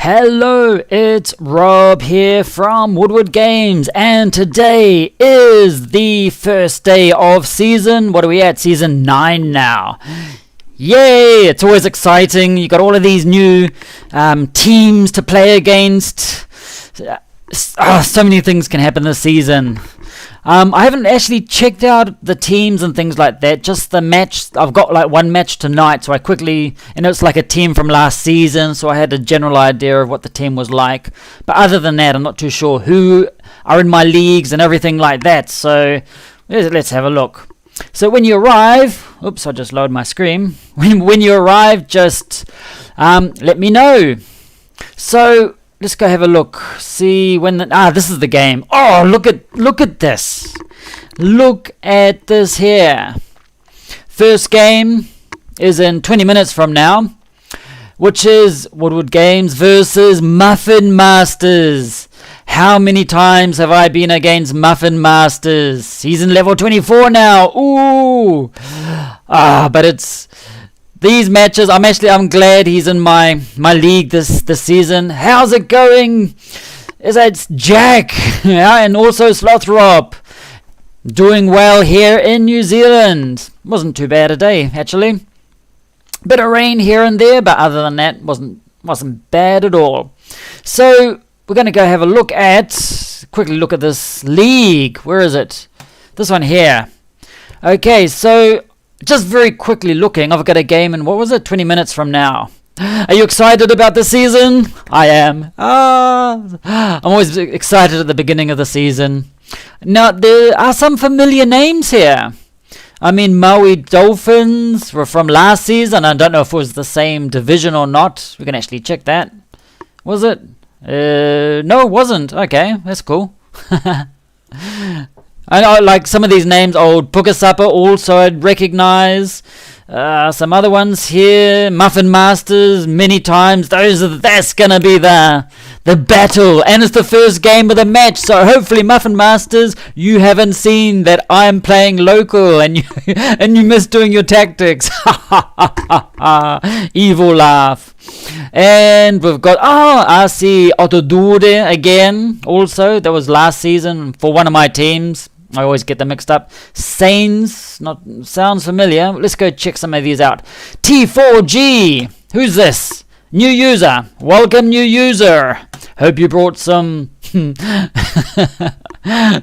Hello, it's Rob here from Woodward Games, and today is the first day of season, what are we at, season 9 now. Yay, it's always exciting, you got all of these new teams to play against. So many things can happen this season. I haven't actually checked out the teams and things like that, just the match. I've got like one match tonight, so I quickly, and it's like a team from last season, so I had a general idea of what the team was like. But other than that, I'm not too sure who are in my leagues and everything like that, so let's have a look. So when you arrive, oops, I just lowered my screen. When you arrive, just let me know. So let's go have a look. See when this is the game. Oh, look at this. Look at this here. First game is in 20 minutes from now, which is Woodward Games versus Muffin Masters. How many times have I been against Muffin Masters? Season level 24 now. Ooh. But it's these matches, I'm glad he's in my league this season. How's it going? It's Jack, yeah, and also Slothrop. Doing well here in New Zealand. Wasn't too bad a day, actually. Bit of rain here and there, but other than that, wasn't bad at all. So we're going to go have a quickly look at this league. Where is it? This one here. Okay, so just very quickly looking, I've got a game in, 20 minutes from now. Are you excited about the season? I am. I'm always excited at the beginning of the season. Now, there are some familiar names here. I mean, MAUI Dolphins were from last season. I don't know if it was the same division or not. We can actually check that. Was it? No, it wasn't. Okay, that's cool. I know, like some of these names, old Pukasapa also I'd recognize. Some other ones here, Muffin Masters, many times. That's gonna be the battle, and it's the first game of the match. So hopefully, Muffin Masters, you haven't seen that I'm playing local, and you missed doing your tactics. Evil laugh. And we've got RC Otodure again. Also, that was last season for one of my teams. I always get them mixed up. Sains, sounds familiar. Let's go check some of these out. T4G, who's this? New user. Welcome, new user. Hope you brought some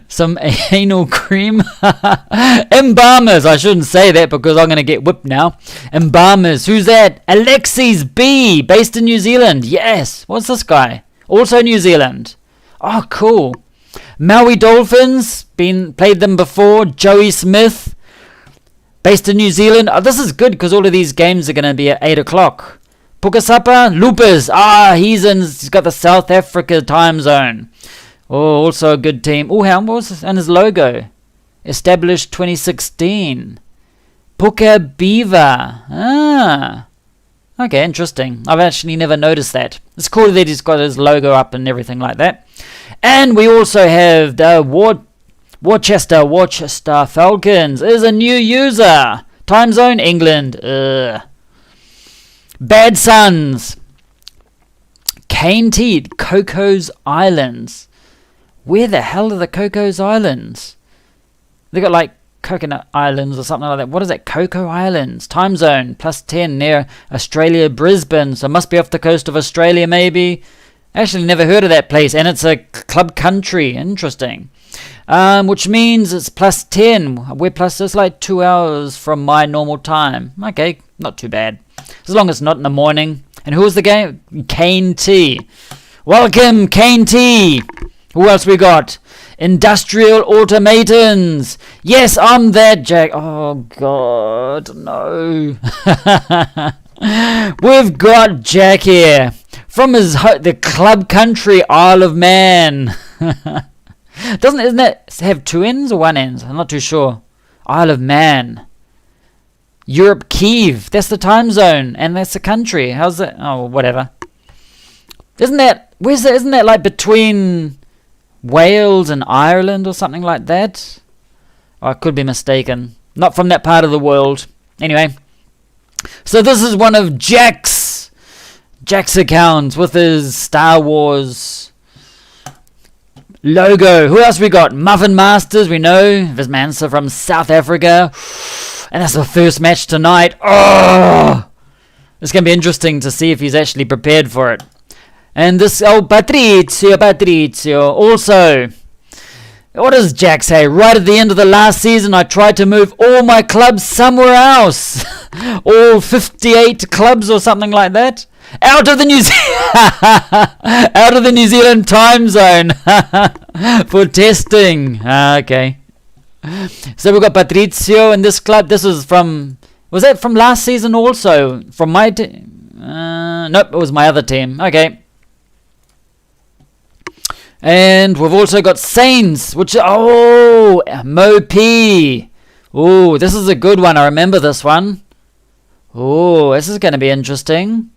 some anal cream. Embalmers. I shouldn't say that because I'm going to get whipped now. Embalmers. Who's that? Alexis B, based in New Zealand. Yes. What's this guy? Also New Zealand. Oh, cool. MAUI Dolphins, played them before. Joey Smith, based in New Zealand. Oh, this is good because all of these games are going to be at 8 o'clock. Pukasapa, Lupus. He's got the South Africa time zone. Oh, also a good team. Oh, what was this? And his logo. Established 2016. Puka Beaver. Okay, interesting. I've actually never noticed that. It's cool that he's got his logo up and everything like that. And we also have the Worcester Falcons is a new user. Time zone, England. Bad Sons. Cane Teed, Coco's Islands. Where the hell are the Coco's Islands? They got like Coconut Islands or something like that. What is that? Coco Islands. Time zone, +10 near Australia, Brisbane. So it must be off the coast of Australia maybe. Actually never heard of that place, and it's a club country. Interesting. Which means it's +10. We're it's like 2 hours from my normal time. Okay, not too bad. As long as it's not in the morning. And who was the game? Cane T. Welcome, Cane T. Who else we got? Industrial Automatons. Yes, I'm that Jack. Oh, God, no. We've got Jack here. From the club country, Isle of Man. Isn't that have 2 ends or 1 end? I'm not too sure. Isle of Man. Europe, Kiev. That's the time zone, and that's the country. How's that? Oh, whatever. Isn't that like between Wales and Ireland or something like that? Oh, I could be mistaken. Not from that part of the world. Anyway. So this is one of Jack's Jack's account with his Star Wars logo. Who else we got? Muffin Masters, we know. This man's from South Africa. And that's the first match tonight. Oh! It's going to be interesting to see if he's actually prepared for it. And this, Patrizio. Also, what does Jack say? Right at the end of the last season, I tried to move all my clubs somewhere else. All 58 clubs or something like that. Out of the New Zealand time zone for testing. Okay. So we've got Patrizio in this club. This is from, was that from last season also? From my team? Nope, it was my other team. Okay. And we've also got Saints, which, oh, MAUI. Oh, this is a good one. I remember this one. Oh, this is going to be interesting.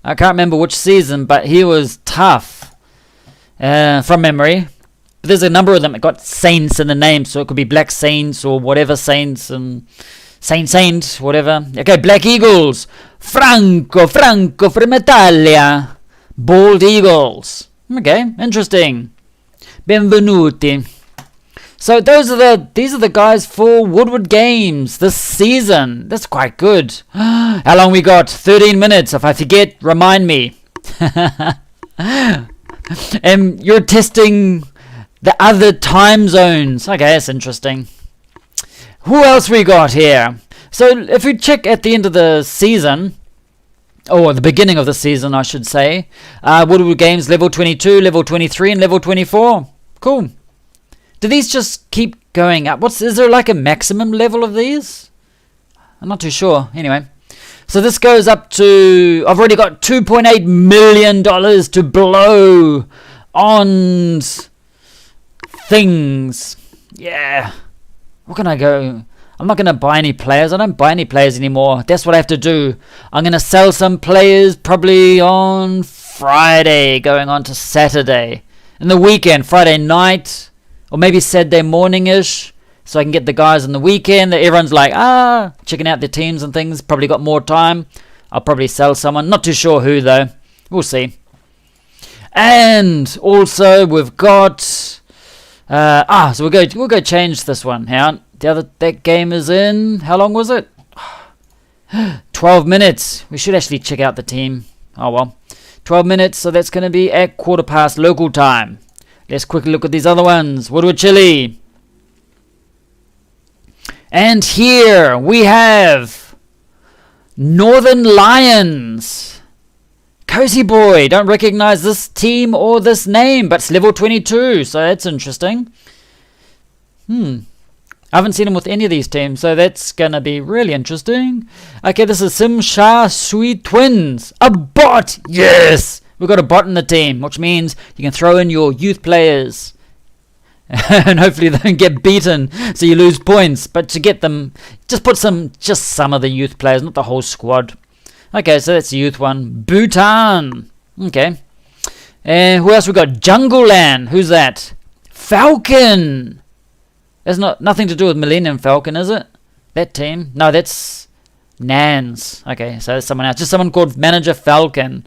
I can't remember which season, but he was tough from memory. But there's a number of them that got Saints in the name, so it could be Black Saints or whatever Saints and Saint, whatever. Okay, Black Eagles. Franco from Italia. Bald Eagles. Okay, interesting. Benvenuti. So these are the guys for Woodward Games this season. That's quite good. How long we got? 13 minutes. If I forget, remind me. And you're testing the other time zones. Okay, that's interesting. Who else we got here? So if we check at the end of the season, or the beginning of the season, I should say, Woodward Games level 22, level 23, and level 24. Cool. Do these just keep going up? Is there like a maximum level of these? I'm not too sure. Anyway, so this goes up to, I've already got $2.8 million to blow on things. Yeah. What can I go? I'm not going to buy any players. I don't buy any players anymore. That's what I have to do. I'm going to sell some players probably on Friday, going on to Saturday. In the weekend, Friday night, or maybe Saturday morning-ish, so I can get the guys on the weekend that everyone's like, checking out their teams and things, probably got more time. I'll probably sell someone. Not too sure who, though. We'll see. And also, we've got... so we'll go change this one. Hang on. That game is in, how long was it? 12 minutes. We should actually check out the team. Oh well. 12 minutes, so that's going to be at 1:15 local time. Let's quickly look at these other ones. Woodward Chile. And here we have Northern Lions. Cozy Boy. Don't recognize this team or this name, but it's level 22, so that's interesting. I haven't seen him with any of these teams, so that's going to be really interesting. Okay, this is Sim Shah Sweet Twins. A bot! Yes! We've got a bot in the team, which means you can throw in your youth players. And hopefully they don't get beaten, so you lose points. But to get them, just put just some of the youth players, not the whole squad. Okay, so that's the youth one. Bhutan. Okay. And who else we got? Jungleland. Who's that? Falcon. There's nothing to do with Millennium Falcon, is it? That team? No, that's Nans. Okay, so that's someone else. Just someone called Manager Falcon.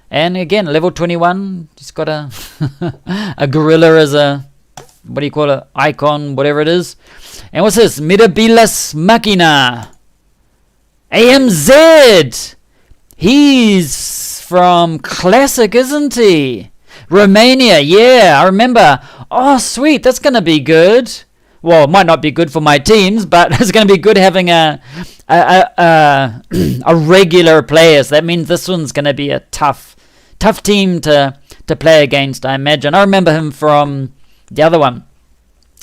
And again, level 21. Just got a a gorilla as a, what do you call it? Icon, whatever it is. And what's this? Mirabilas Machina. AMZ. He's from Classic, isn't he? Romania. Yeah, I remember. Oh, sweet. That's going to be good. Well, it might not be good for my teams, but it's going to be good having a regular player. So that means this one's going to be a tough team to play against, I imagine. I remember him from the other one.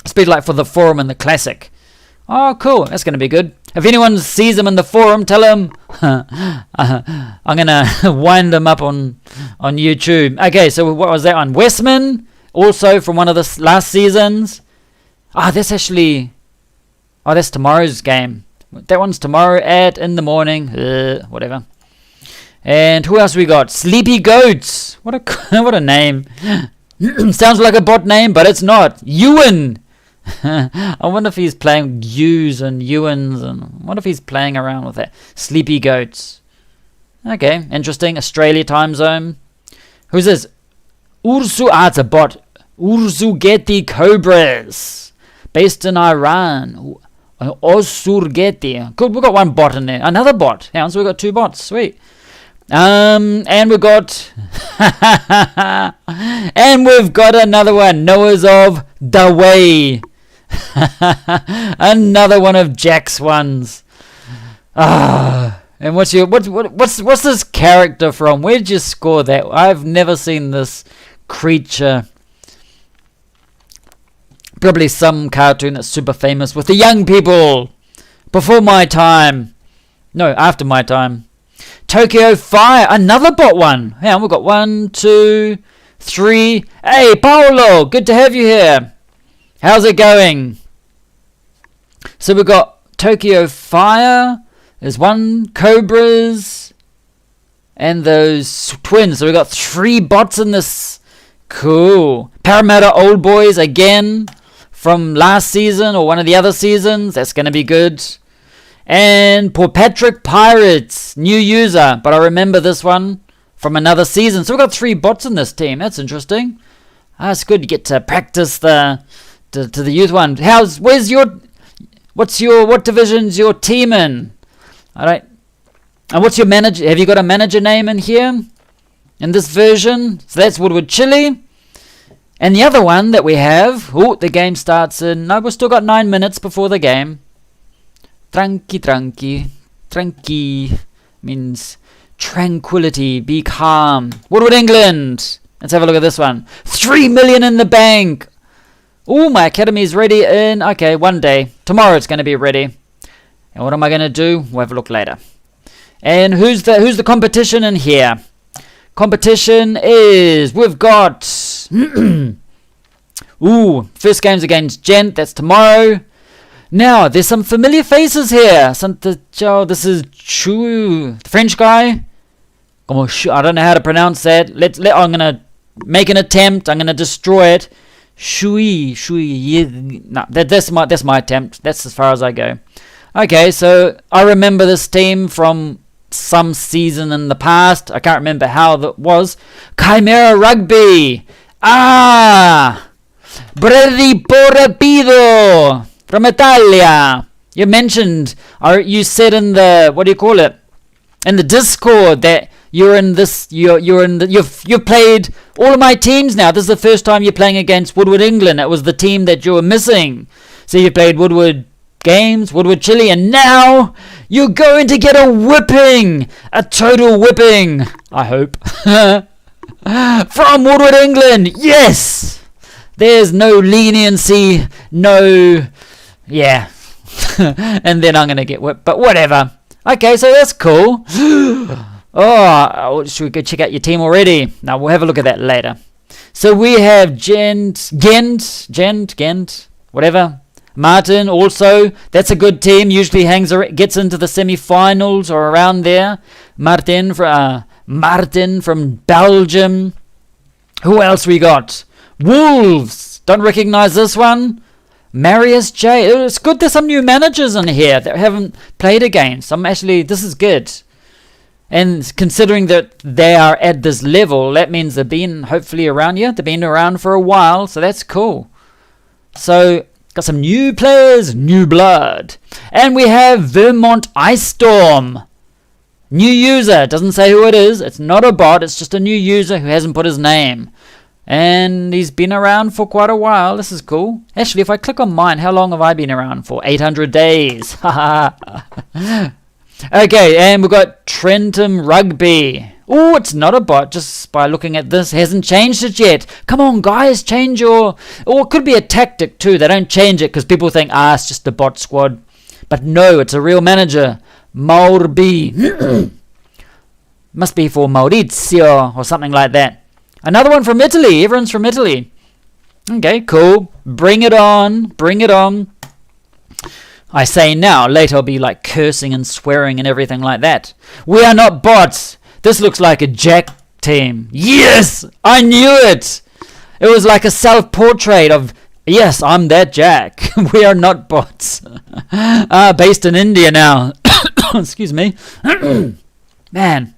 It's been like for the forum and the classic. Oh, cool. That's going to be good. If anyone sees him in the forum, tell him I'm going to wind him up on YouTube. Okay, so what was that one? Westman, also from one of the last seasons. That's actually... that's tomorrow's game. That one's tomorrow in the morning. Whatever. And who else we got? Sleepy Goats. What a name. Sounds like a bot name, but it's not. Ewan. I wonder if he's playing U's and Ewans, and what if he's playing around with that? Sleepy Goats. Okay, interesting. Australia time zone. Who's this? It's a bot. Urzugeti Cobras. Based in Iran. Osurgeti. Good, we've got one bot in there. Another bot. Yeah, so we've got 2 bots. Sweet. And we've got another one. Noah's of the Way. Another one of Jack's ones. And what's this character from? Where'd you score that? I've never seen this creature. Probably some cartoon that's super famous with the young people. Before my time. No, after my time. Tokyo Fire. Another bot one. Yeah, we've got 1, 2, 3. Hey, Paolo. Good to have you here. How's it going? So we've got Tokyo Fire. There's 1 Cobras. And those twins. So we've got 3 bots in this. Cool. Parramatta Old Boys again. From last season or one of the other seasons. That's going to be good. And Port Patrick Pirates. New user. But I remember this one from another season. So we've got 3 bots in this team. That's interesting. It's good to get to practice to the youth one. What division's your team in? Alright. And what's your manager? Have you got a manager name in here? In this version? So that's Woodward Chile. And the other one that we have, the game starts in, no, we've still got 9 minutes before the game. Tranqui means tranquility, be calm. Woodward England. Let's have a look at this one. 3 million in the bank. My academy's ready in, okay, 1 day. Tomorrow it's going to be ready. And what am I going to do? We'll have a look later. And who's the competition in here? Competition is, we've got, first game's against Gent, that's tomorrow. Now, there's some familiar faces here. This is Chu, the French guy. I don't know how to pronounce that. I'm going to make an attempt. I'm going to destroy it. Shui. No, that's my attempt. That's as far as I go. Okay, so I remember this team from some season in the past. I can't remember how that was. CHIMERA Rugby. Bredi Rapido from Italia. You mentioned, you said in the, what do you call it? In the Discord that you've played all of my teams now. This is the first time you're playing against Woodward England. That was the team that you were missing. So you played Woodward Games, Woodward Chile, and now you're going to get a whipping. A total whipping, I hope. From Woodward England. Yes! There's no leniency, no... Yeah. And then I'm going to get whipped, but whatever. Okay, so that's cool. Should we go check out your team already? No, we'll have a look at that later. So we have Gent, whatever. Martin also, that's a good team. Usually gets into the semi-finals or around there. Martin from Belgium. Who else we got? Wolves. Don't recognize this one. Marius J. It's good there's some new managers in here that haven't played against. This is good. And considering that they are at this level, that means they've been hopefully around here. They've been around for a while, so that's cool. So, got some new players, new blood. And we have Vermont Ice Storm. New user. Doesn't say who it is. It's not a bot. It's just a new user who hasn't put his name. And he's been around for quite a while. This is cool. Actually, if I click on mine, how long have I been around for? 800 days. Okay, and we've got Trentham Rugby. It's not a bot. Just by looking at this, hasn't changed it yet. Come on, guys, change your... Or it could be a tactic too. They don't change it because people think, it's just a bot squad. But no, it's a real manager. Maurbi. Must be for Maurizio or something like that. Another one from Italy. Everyone's from Italy. Okay, cool. Bring it on. Bring it on. I say now. Later I'll be like cursing and swearing and everything like that. We are not bots. This looks like a Jack team. Yes! I knew it! It was like a self-portrait of, yes, I'm that Jack. We are not bots. Based in India now. Excuse me. Man.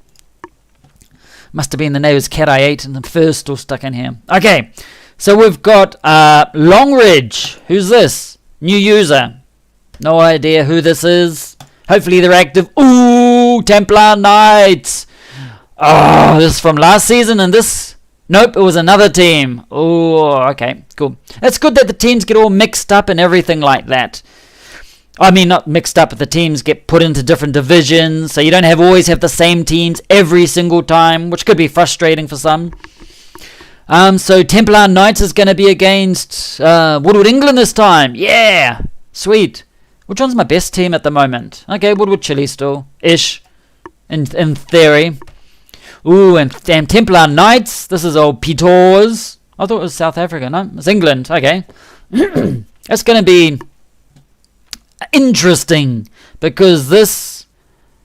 Must have been the neighbour's cat I ate and the fur's still stuck in here. Okay, so we've got Longridge. Who's this? New user. No idea who this is. Hopefully they're active. Ooh, Templar Knights. Oh, this is from last season and this... Nope, it was another team. Oh, okay, cool. It's good that the teams get all mixed up and everything like that. I mean, not mixed up, but the teams get put into different divisions, so you don't always have the same teams every single time, which could be frustrating for some. So Templar Knights is going to be against Woodward England this time. Yeah, sweet. Which one's my best team at the moment? Okay, Woodward Chile still, ish, in theory. Ooh, and Templar Knights. This is old Peters. I thought it was South Africa. No, it's England. Okay, it's going to be interesting because this,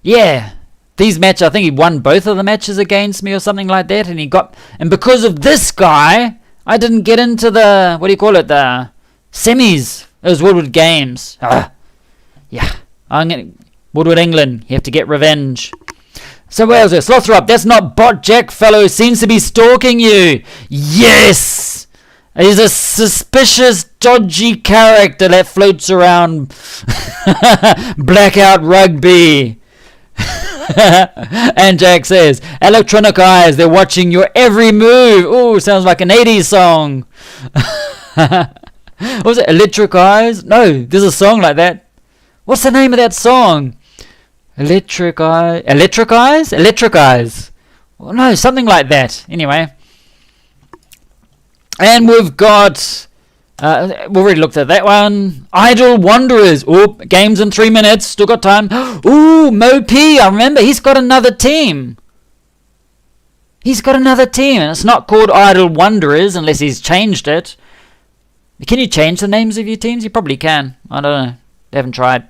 yeah, these matches, I think he won both of the matches against me or something like that, and because of this guy I didn't get into the, what do you call it, the semis. It was Woodward Games. Yeah, Woodward England, you have to get revenge. So where's this? Lothrop, that's not Bot Jack fellow, seems to be stalking you. Yes! He's a suspicious, dodgy character that floats around Blackout Rugby. And Jack says, electronic eyes, they're watching your every move. Ooh, sounds like an 80s song. What was it, Electric Eyes? No, there's a song like that. What's the name of that song? Electric Eyes? Electric Eyes. Well, no, something like that. Anyway. And we've got, we've already looked at that one. Idle Wanderers. Oh, games in 3 minutes. Still got time. Ooh, MAUI. I remember. He's got another team. And it's not called Idle Wanderers unless he's changed it. Can you change the names of your teams? You probably can. I don't know. They haven't tried.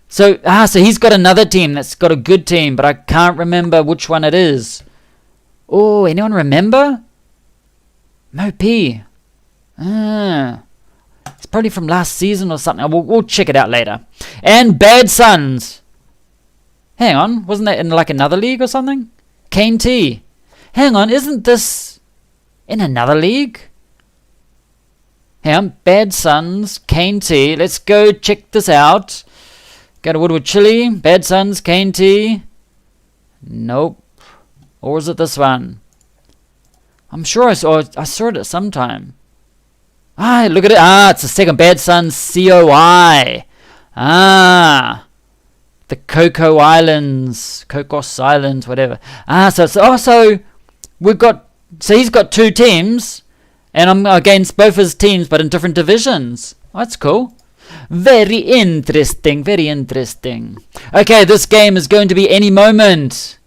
So he's got another team that's got a good team, but I can't remember which one it is. Oh, anyone remember? MAUI. It's probably from last season or something. We'll check it out later. And Bad Sons. Hang on, wasn't that in like another league or something? Kane T. Hang on, isn't this in another league? Hang on, Bad Sons, Kane T. Let's go check this out. Go to Woodward Chile, Bad Sons, Kane T. Nope. Or is it this one? I'm sure I saw it at some time. Look at it. It's the second Bad Sons COI. The Cocos Islands, whatever. So we've got, so he's got two teams, and I'm against both his teams, but in different divisions. That's cool. Very interesting, very interesting. Okay, this game is going to be any moment.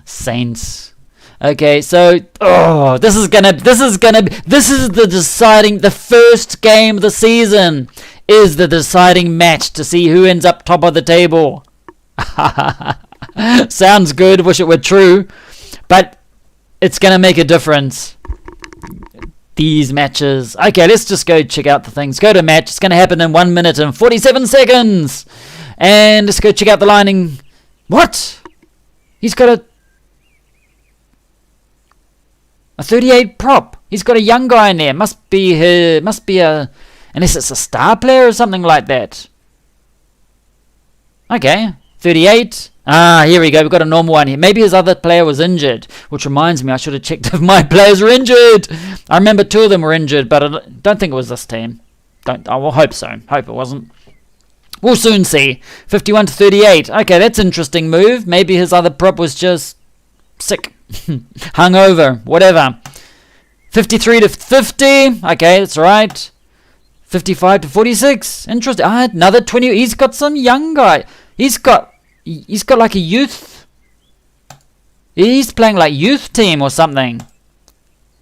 Saints. Okay, so this is the first game of the season is the deciding match to see who ends up top of the table. Sounds good, wish it were true, but it's gonna make a difference. These matches. Okay, let's just go check out the things. Go to match. It's gonna happen in 1 minute and 47 seconds. And let's go check out the lining. What? He's got a 38 prop. He's got a young guy in there. Must be unless it's a star player or something like that. Okay, 38. Here we go. We've got a normal one here. Maybe his other player was injured, which reminds me I should have checked if my players were injured. I remember 2 of them were injured, but I don't think it was this team. I will hope so. Hope it wasn't. We'll soon see. 51 to 38. Okay, that's an interesting move. Maybe his other prop was just sick. Hungover. Whatever. 53 to 50. Okay, that's right. 55 to 46. Interesting. Another 20. He's got some young guy. He's got like a youth. He's playing like youth team or something.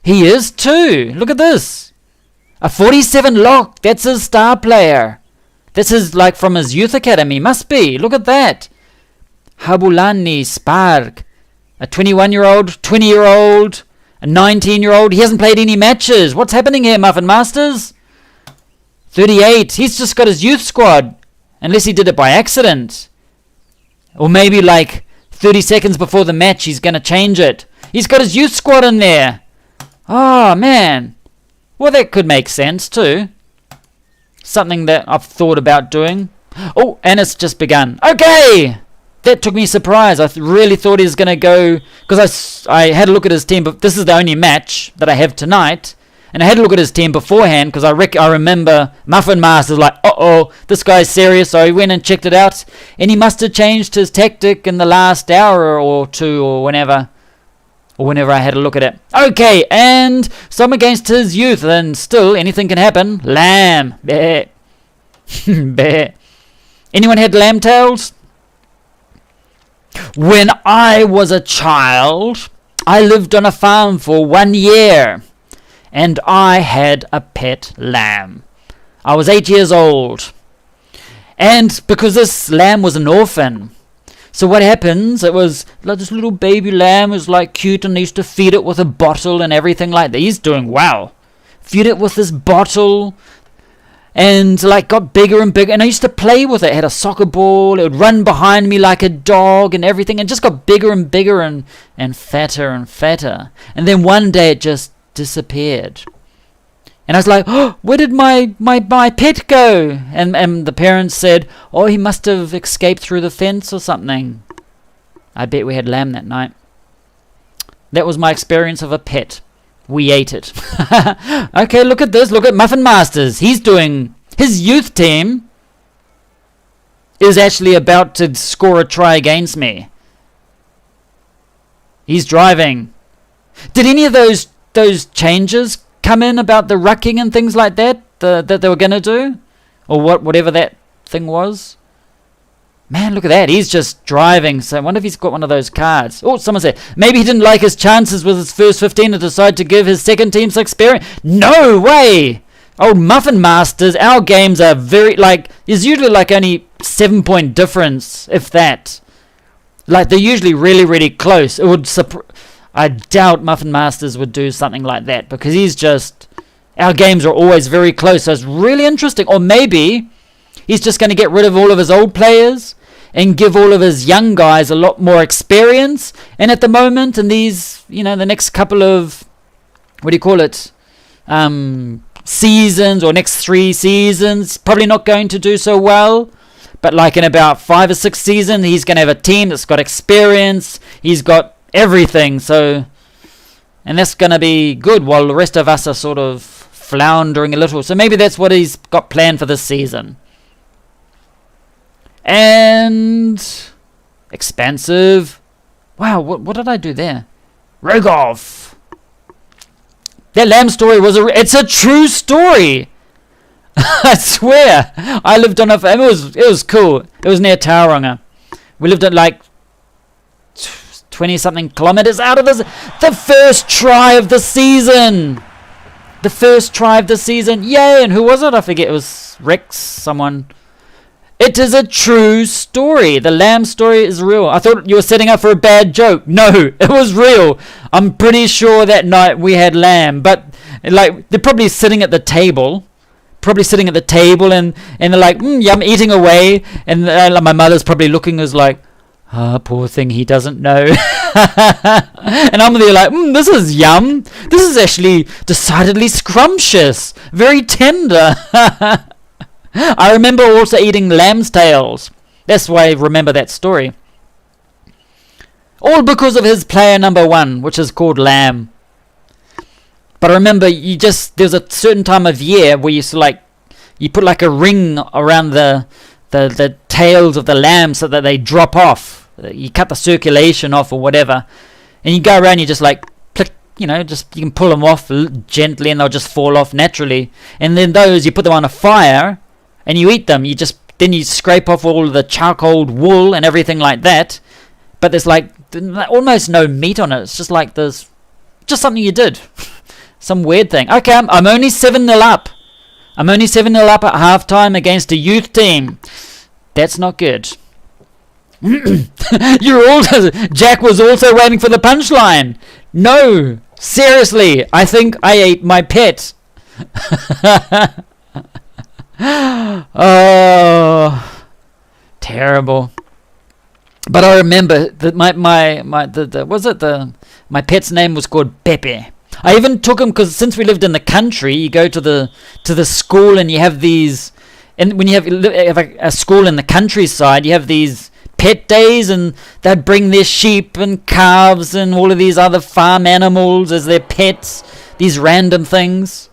He is too. Look at this. A 47 lock. That's his star player. This is like from his youth academy. Must be. Look at that. Habulani Spark. A 21-year-old, 20-year-old, a 19-year-old. He hasn't played any matches. What's happening here, Muffin Masters? 38. He's just got his youth squad. Unless he did it by accident. Or maybe like 30 seconds before the match, he's going to change it. He's got his youth squad in there. Oh, man. Well, that could make sense, too. Something that I've thought about doing. Oh, and it's just begun. Okay! That took me by surprise. I really thought he was going to go... Because I had a look at his team, but this is the only match that I have tonight. And I had a look at his team beforehand, because I remember Muffin Masters like, uh-oh, this guy's serious. So I went and checked it out. And he must have changed his tactic in the last hour or two, or whenever I had a look at it. Okay, and so I'm against his youth, and still anything can happen. Lamb. Bah. Bah. Anyone had lamb tails? When I was a child, I lived on a farm for 1 year, and I had a pet lamb. I was 8 years old, and because this lamb was an orphan, so what happens, it was like this little baby lamb was like cute, and they used to feed it with a bottle and everything like that. He's doing well. Feed it with this bottle, and like got bigger and bigger, and I used to play with it. It had a soccer ball, it would run behind me like a dog and everything, and just got bigger and bigger and fatter and fatter. And then one day it just disappeared. And I was like, oh, where did my pet go? And the parents said, oh, he must have escaped through the fence or something. I bet we had lamb that night. That was my experience of a pet. We ate it. Okay, look at this. Look at Muffin Masters. He's doing... His youth team is actually about to score a try against me. He's driving. Did any of those changes come in about the rucking and things like that that they were going to do? Or whatever that thing was? Man, look at that. He's just driving. So I wonder if he's got one of those cards. Oh, someone said, maybe he didn't like his chances with his first 15 and decided to give his second team some experience. No way! Old Muffin Masters, our games are very, like, there's usually like only 7-point difference, if that. Like, they're usually really, really close. It would I doubt Muffin Masters would do something like that, because he's just... Our games are always very close, so it's really interesting. Or maybe he's just going to get rid of all of his old players and give all of his young guys a lot more experience. And at the moment, in these, the next couple of, seasons, or next 3 seasons, probably not going to do so well. But like in about 5 or 6 seasons, he's going to have a team that's got experience. He's got everything. So, and that's going to be good, while the rest of us are sort of floundering a little. So maybe that's what he's got planned for this season. And expansive. Wow, what did I do there? Rogov. That lamb story it's a true story. I swear. I lived on it was cool. It was near Tauranga. We lived at like 20 something kilometers out of the first try of the season. The first try of the season. Yay, and who was it? I forget. It was Rex, someone. It is a true story. The lamb story is real. I thought you were setting up for a bad joke. No, it was real. I'm pretty sure that night we had lamb. But like, they're probably sitting at the table. And they're like, yum, eating away. And my mother's probably looking as like, poor thing, he doesn't know. And I'm there like, this is yum. This is actually decidedly scrumptious. Very tender. I remember also eating lamb's tails. That's why I remember that story. All because of his player number 1, which is called Lamb. But I remember there's a certain time of year where you put like a ring around the tails of the lamb so that they drop off. You cut the circulation off or whatever. And you go around, you just like click, you can pull them off gently and they'll just fall off naturally. And then those, you put them on a fire and you eat them. Then you scrape off all the charcoal wool and everything like that. But there's like almost no meat on it. It's just like just something you did. Some weird thing. Okay, I'm only 7-0 up. I'm only 7-0 up at halftime against a youth team. That's not good. Jack was also waiting for the punchline. No, seriously, I think I ate my pet. Oh, terrible. But I remember that my pet's name was called Pepe. I even took him because since we lived in the country, you go to the school and you have these, and when you have a school in the countryside, you have these pet days, and they'd bring their sheep and calves and all of these other farm animals as their pets, these random things.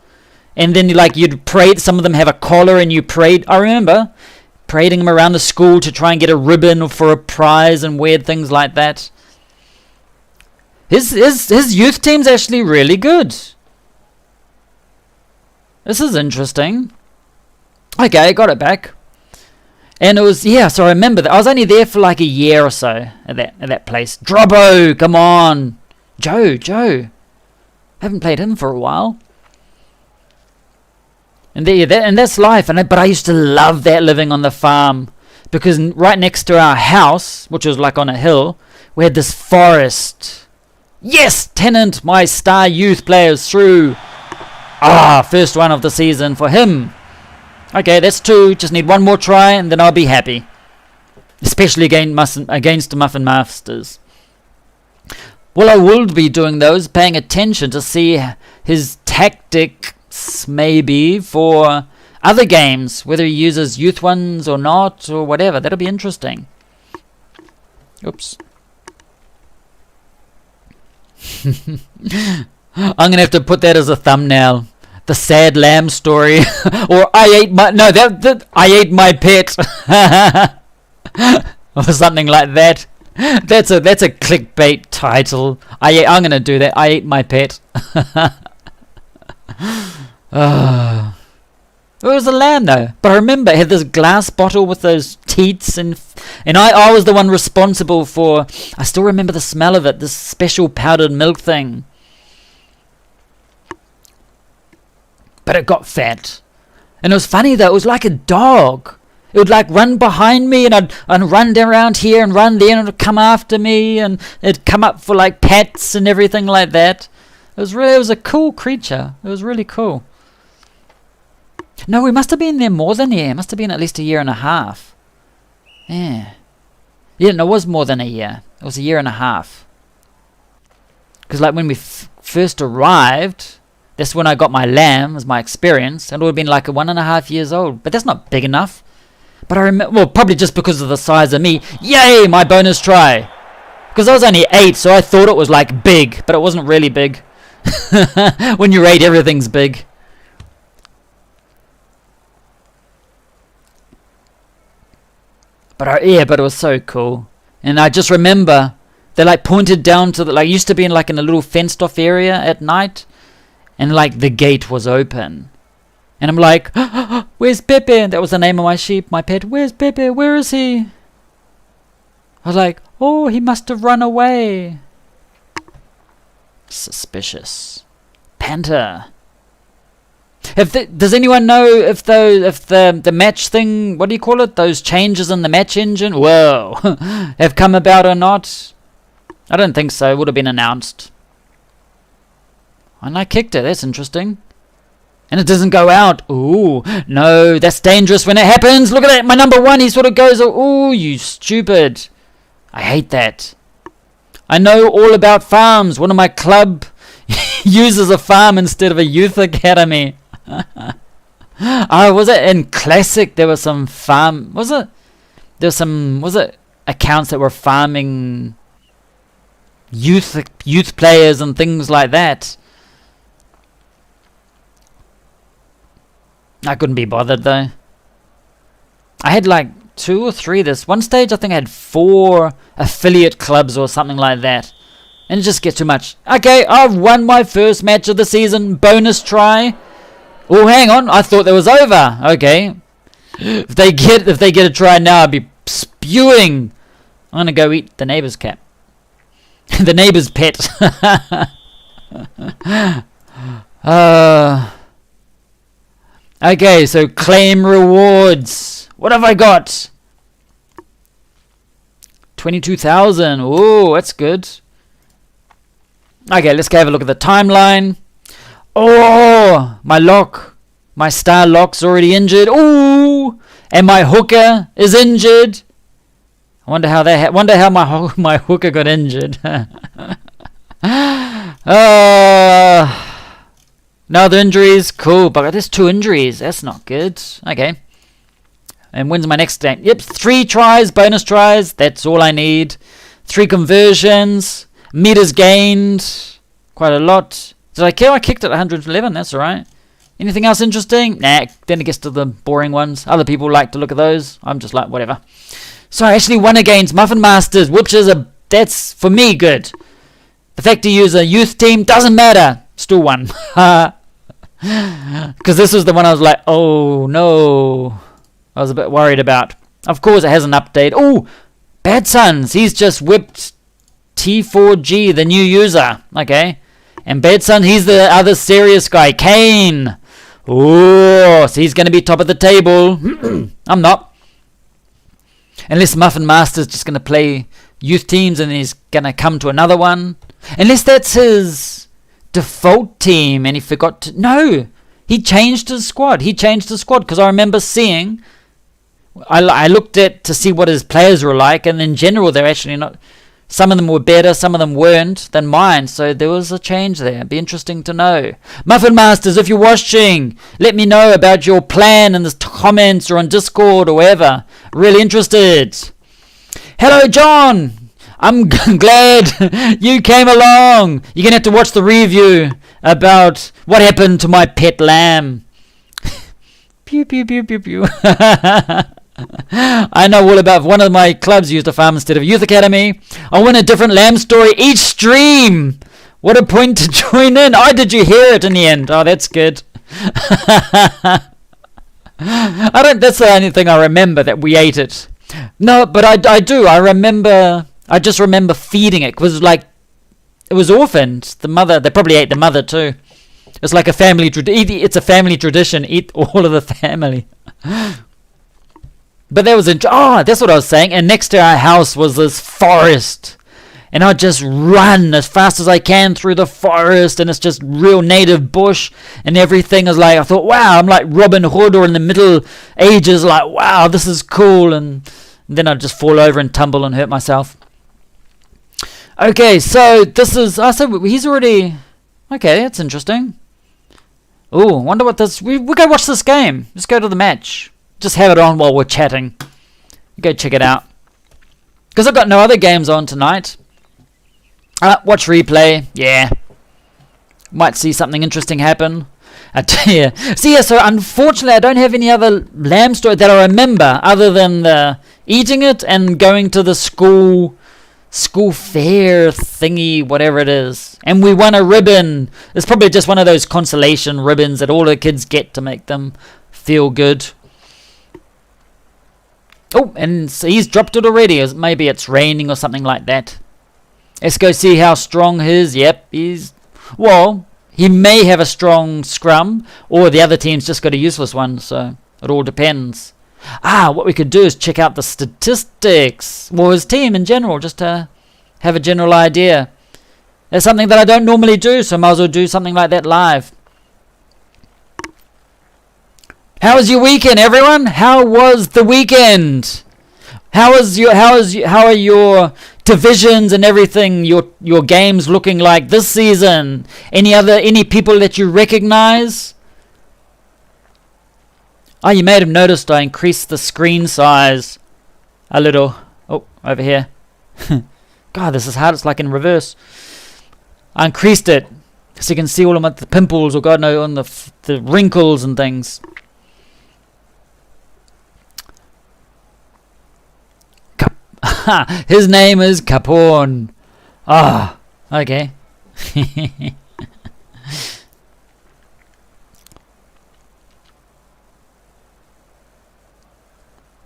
And then you'd pray. Some of them have a collar, and you prayed. I remember parading them around the school to try and get a ribbon for a prize and weird things like that. His youth team's actually really good. This is interesting. Okay, I got it back. And it was, so I remember that. I was only there for like a year or so at that place. Drobbo, come on. Joe. Haven't played him for a while. And that's life. But I used to love that, living on the farm, because right next to our house, which was like on a hill, we had this forest. Yes, Tennant, my star youth players through. First one of the season for him. Okay, that's 2. Just need one more try, and then I'll be happy. Especially against the Muffin Masters. Well, I will be doing those, paying attention to see his tactics, maybe, for other games, whether he uses youth ones or not, or whatever. That'll be interesting. Oops. I'm going to have to put that as a thumbnail. The sad lamb story. Or I ate my pet. Or something like that. That's a clickbait title. I'm going to do that. I ate my pet. It was a lamb though. But I remember it had this glass bottle with those teats, and I was the one responsible for, I still remember the smell of it, this special powdered milk thing. But it got fat. And it was funny though, it was like a dog. It would like run behind me, and I'd run around here and run there, and it would come after me, and it'd come up for like pets and everything like that. It was a cool creature. It was really cool. No, we must have been there more than a year. It must have been at least 1.5 years. Yeah, no, it was more than a year. It was 1.5 years. Because like when we first arrived, that's when I got my lamb, as my experience, and it would have been like 1.5 years old. But that's not big enough. But I remember, well, probably just because of the size of me. Yay, my bonus try. Because I was only 8, so I thought it was like big, but it wasn't really big. When you're 8, everything's big. But it was so cool. And I just remember they like pointed down to used to be in a little fenced off area at night, and like the gate was open. And I'm like, where's Pepe? That was the name of my sheep, my pet. Where's Pepe? Where is he? I was like, oh, he must have run away. Suspicious. Panther. Does anyone know if the match thing, what do you call it? Those changes in the match engine, whoa, have come about or not? I don't think so. It would have been announced. And I kicked it. That's interesting. And it doesn't go out. Ooh, no, that's dangerous when it happens. Look at that. My number 1, he sort of goes, ooh, you stupid. I hate that. I know all about farms. One of my club uses a farm instead of a youth academy. Was it in Classic? There was some farm. Was it accounts that were farming youth players and things like that? I couldn't be bothered though. I had like 2 or 3 this one stage. I think I had 4 affiliate clubs or something like that, and it just gets too much. Okay, I've won my first match of the season. Bonus try. Oh, hang on, I thought that was over. Okay, if they get a try now, I'd be spewing. I'm gonna go eat the neighbor's cat. The neighbor's pet. Okay, so claim rewards. What have I got? 22,000. Oh, that's good. Okay, let's go have a look at the timeline. Oh, my star lock's already injured. Ooh, and my hooker is injured. I wonder how my hooker got injured. No other injuries. Cool, but there's 2 injuries. That's not good. Okay. And when's my next game? Yep, 3 tries, bonus tries. That's all I need. 3 conversions. Meters gained. Quite a lot. Did I kill? I kicked it 111. That's alright. Anything else interesting? Nah, then it gets to the boring ones. Other people like to look at those. I'm just like, whatever. So I actually won against Muffin Masters, which is that's, for me, good. The fact you use a youth team doesn't matter. Still won. Because this was the one I was like, oh no. I was a bit worried about. Of course, it has an update. Oh, Bad Sons. He's just whipped T4G, the new user. Okay. And Bad Son, he's the other serious guy. Kane. Oh, so he's going to be top of the table. I'm not. Unless Muffin Masters just going to play youth teams and he's going to come to another one. Unless that's his default team and he forgot to... No, he changed his squad. Because I remember seeing... I looked at to see what his players were like, and in general they're actually not... Some of them were better, some of them weren't than mine, so there was a change there. It'd be interesting to know. Muffin Masters, if you're watching, let me know about your plan in the comments or on Discord or wherever. Really interested. Hello, John. I'm glad you came along. You're going to have to watch the review about what happened to my pet lamb. Pew, pew, pew, pew, pew. I know all about one of my clubs used a farm instead of a youth academy. I win a different lamb story each stream. What a point to join in. Oh, did you hear it in the end? Oh, that's good. That's the only thing I remember, that we ate it. No, but I do. I just remember feeding it. Because it was orphaned. The mother, they probably ate the mother too. It's like a family it's a family tradition. Eat all of the family. But that was that's what I was saying. And next to our house was this forest, and I'd just run as fast as I can through the forest, and it's just real native bush and everything. Is like, I thought, wow, I'm like Robin Hood or in the Middle Ages. Like, wow, this is cool. And then I'd just fall over and tumble and hurt myself. Okay, so this is... so he's already... Okay, that's interesting. Oh, wonder what this... We go watch this game. Let's go to the match. Just have it on while we're chatting. Go check it out. Because I've got no other games on tonight. Watch replay. Yeah. Might see something interesting happen. I tell you. So unfortunately I don't have any other lamb story that I remember other than the eating it and going to the school fair thingy, whatever it is. And we won a ribbon. It's probably just one of those consolation ribbons that all the kids get to make them feel good. Oh, and so he's dropped it already. Maybe it's raining or something like that. Let's go see how strong his... Yep, well, he may have a strong scrum, or the other team's just got a useless one, so it all depends. What we could do is check out the statistics. Well, his team in general, just to have a general idea. That's something that I don't normally do, so I might as well do something like that live. How was your weekend, everyone? How was the weekend? How are your divisions and everything, your games looking like this season? Any people that you recognize? Oh, you may have noticed I increased the screen size a little. Oh, over here. God, this is hard. It's like in reverse. I increased it so you can see all of the pimples, or God knows, on the wrinkles and things. His name is Capone. Okay.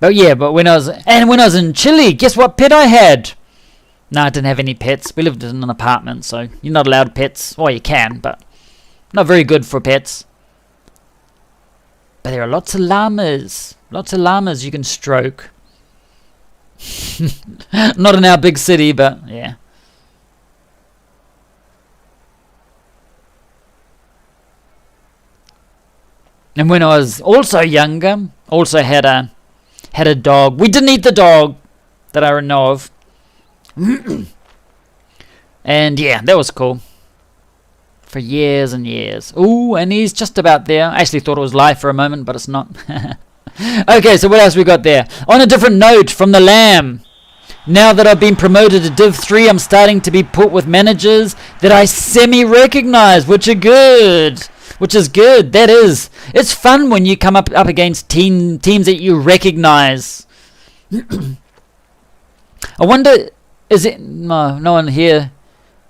But when I was in Chile, guess what pet I had? No, I didn't have any pets. We lived in an apartment, so you're not allowed pets. Well, you can, but not very good for pets. But there are lots of llamas. Lots of llamas you can stroke. Not in our big city, but yeah. And when I was also younger, also had a dog. We didn't eat the dog. that I know of. And yeah, that was cool. For years and years. Ooh, and he's just about there. I actually thought it was live for a moment, but it's not. Okay, so what else we got there? On a different note, from the Lamb. Now that I've been promoted to Div 3, I'm starting to be put with managers that I semi-recognize, which are good. Which is good. That is. It's fun when you come up against teams that you recognize. I wonder, is it... No one here...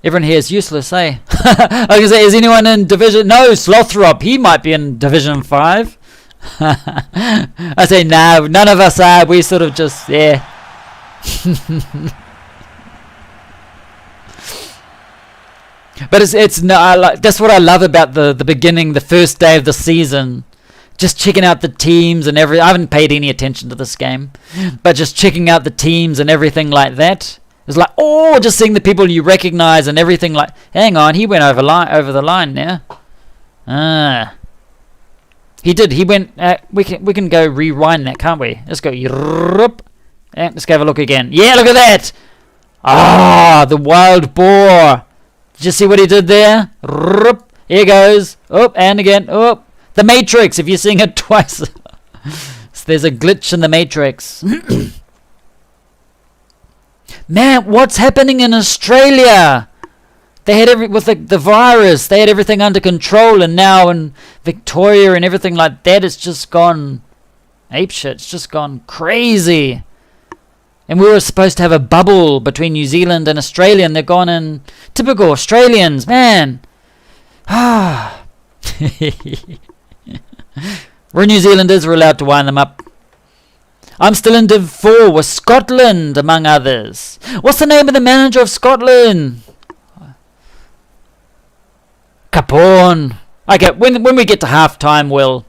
Everyone here is useless, eh? I was going to say, is anyone in Division... No, Slothrop, he might be in Division 5. I say, no, none of us are. We sort of just, yeah. But it's no, that's what I love about the beginning, the first day of the season. Just checking out the teams and I haven't paid any attention to this game. But just checking out the teams and everything like that. It's like, oh, just seeing the people you recognize and everything like, hang on, he went over the line now. He did. He went. We can go rewind that, can't we? Let's go. Let's go have a look again. Yeah, look at that. Ah, the wild boar. Did you see what he did there? Here goes. Oh, and again. Oh, the Matrix. If you're seeing it twice, so there's a glitch in the Matrix. Man, what's happening in Australia? They had with the virus, they had everything under control, and now in Victoria and everything like that, it's just gone apeshit. It's just gone crazy. And we were supposed to have a bubble between New Zealand and Australia, and they're gone in typical Australians, man. Ah. We're New Zealanders, we're allowed to wind them up. I'm still in Div 4 with Scotland, among others. What's the name of the manager of Scotland? Capone. Okay, when we get to half-time, we'll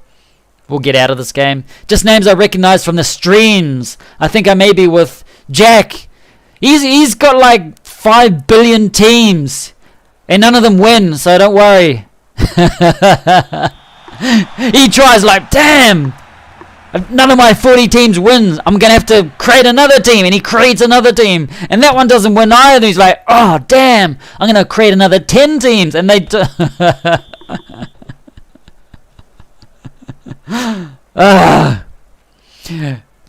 get out of this game. Just names I recognize from the streams. I think I may be with Jack. He's got like 5 billion teams, and none of them win, so don't worry. He tries like, damn, none of my 40 teams wins. I'm going to have to create another team. And he creates another team. And that one doesn't win either. And he's like, oh, damn. I'm going to create another 10 teams. And they...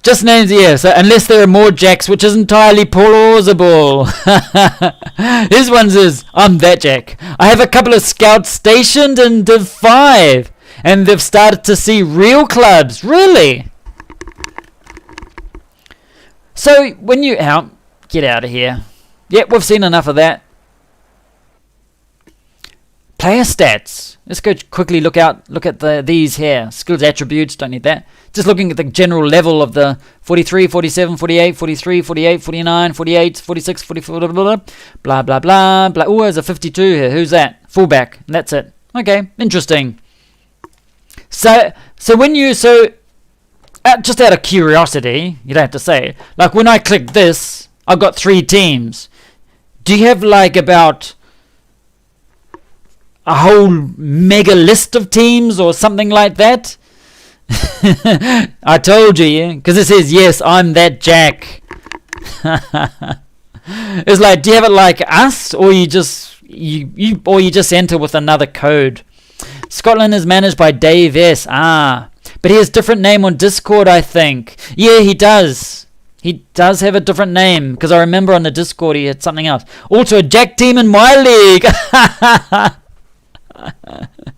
Just names, yeah. So unless there are more Jacks, which is entirely plausible. His one's is, I'm that Jack. I have a couple of scouts stationed in Div 5. And they've started to see real clubs. Really? So, when you out, get out of here. Yep, we've seen enough of that. Player stats. Let's go quickly look at these here. Skills attributes, don't need that. Just looking at the general level of the 43, 47, 48, 43, 48, 49, 48, 46, 44, blah, blah, blah, blah. Oh, there's a 52 here. Who's that? Fullback. And that's it. Okay, interesting. So when you just out of curiosity, you don't have to say it. Like when I click this, I've got 3 teams. Do you have like about a whole mega list of teams or something like that? I told you, yeah, because it says yes, I'm that Jack. It's like, do you have it like us, or you just enter with another code? Scotland is managed by Dave S. But he has a different name on Discord, I think. Yeah, he does. He does have a different name, because I remember on the Discord he had something else. Also a Jack team in my league.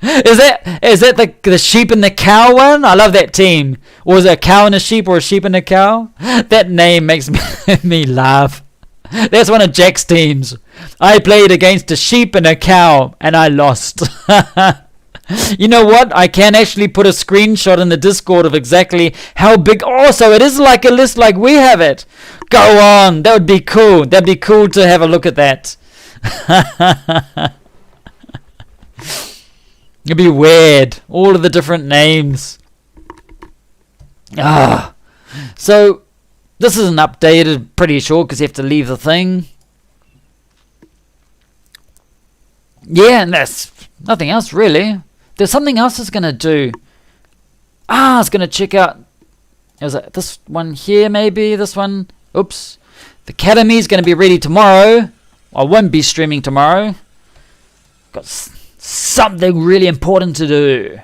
Is that the sheep and the cow one? I love that team. Or is it a cow and a sheep, or a sheep and a cow? That name makes me laugh. That's one of Jack's teams. I played against a sheep and a cow, and I lost. You know what? I can actually put a screenshot in the Discord of exactly how big... Oh, so it is like a list like we have it. Go on. That would be cool. That'd be cool to have a look at that. It'd be weird. All of the different names. So, this isn't updated, pretty sure, because you have to leave the thing. Yeah, and that's nothing else, really. There's something else it's going to do. It's going to check out... Is it this one here, maybe? This one? Oops. The Academy is going to be ready tomorrow. I won't be streaming tomorrow. Got something really important to do.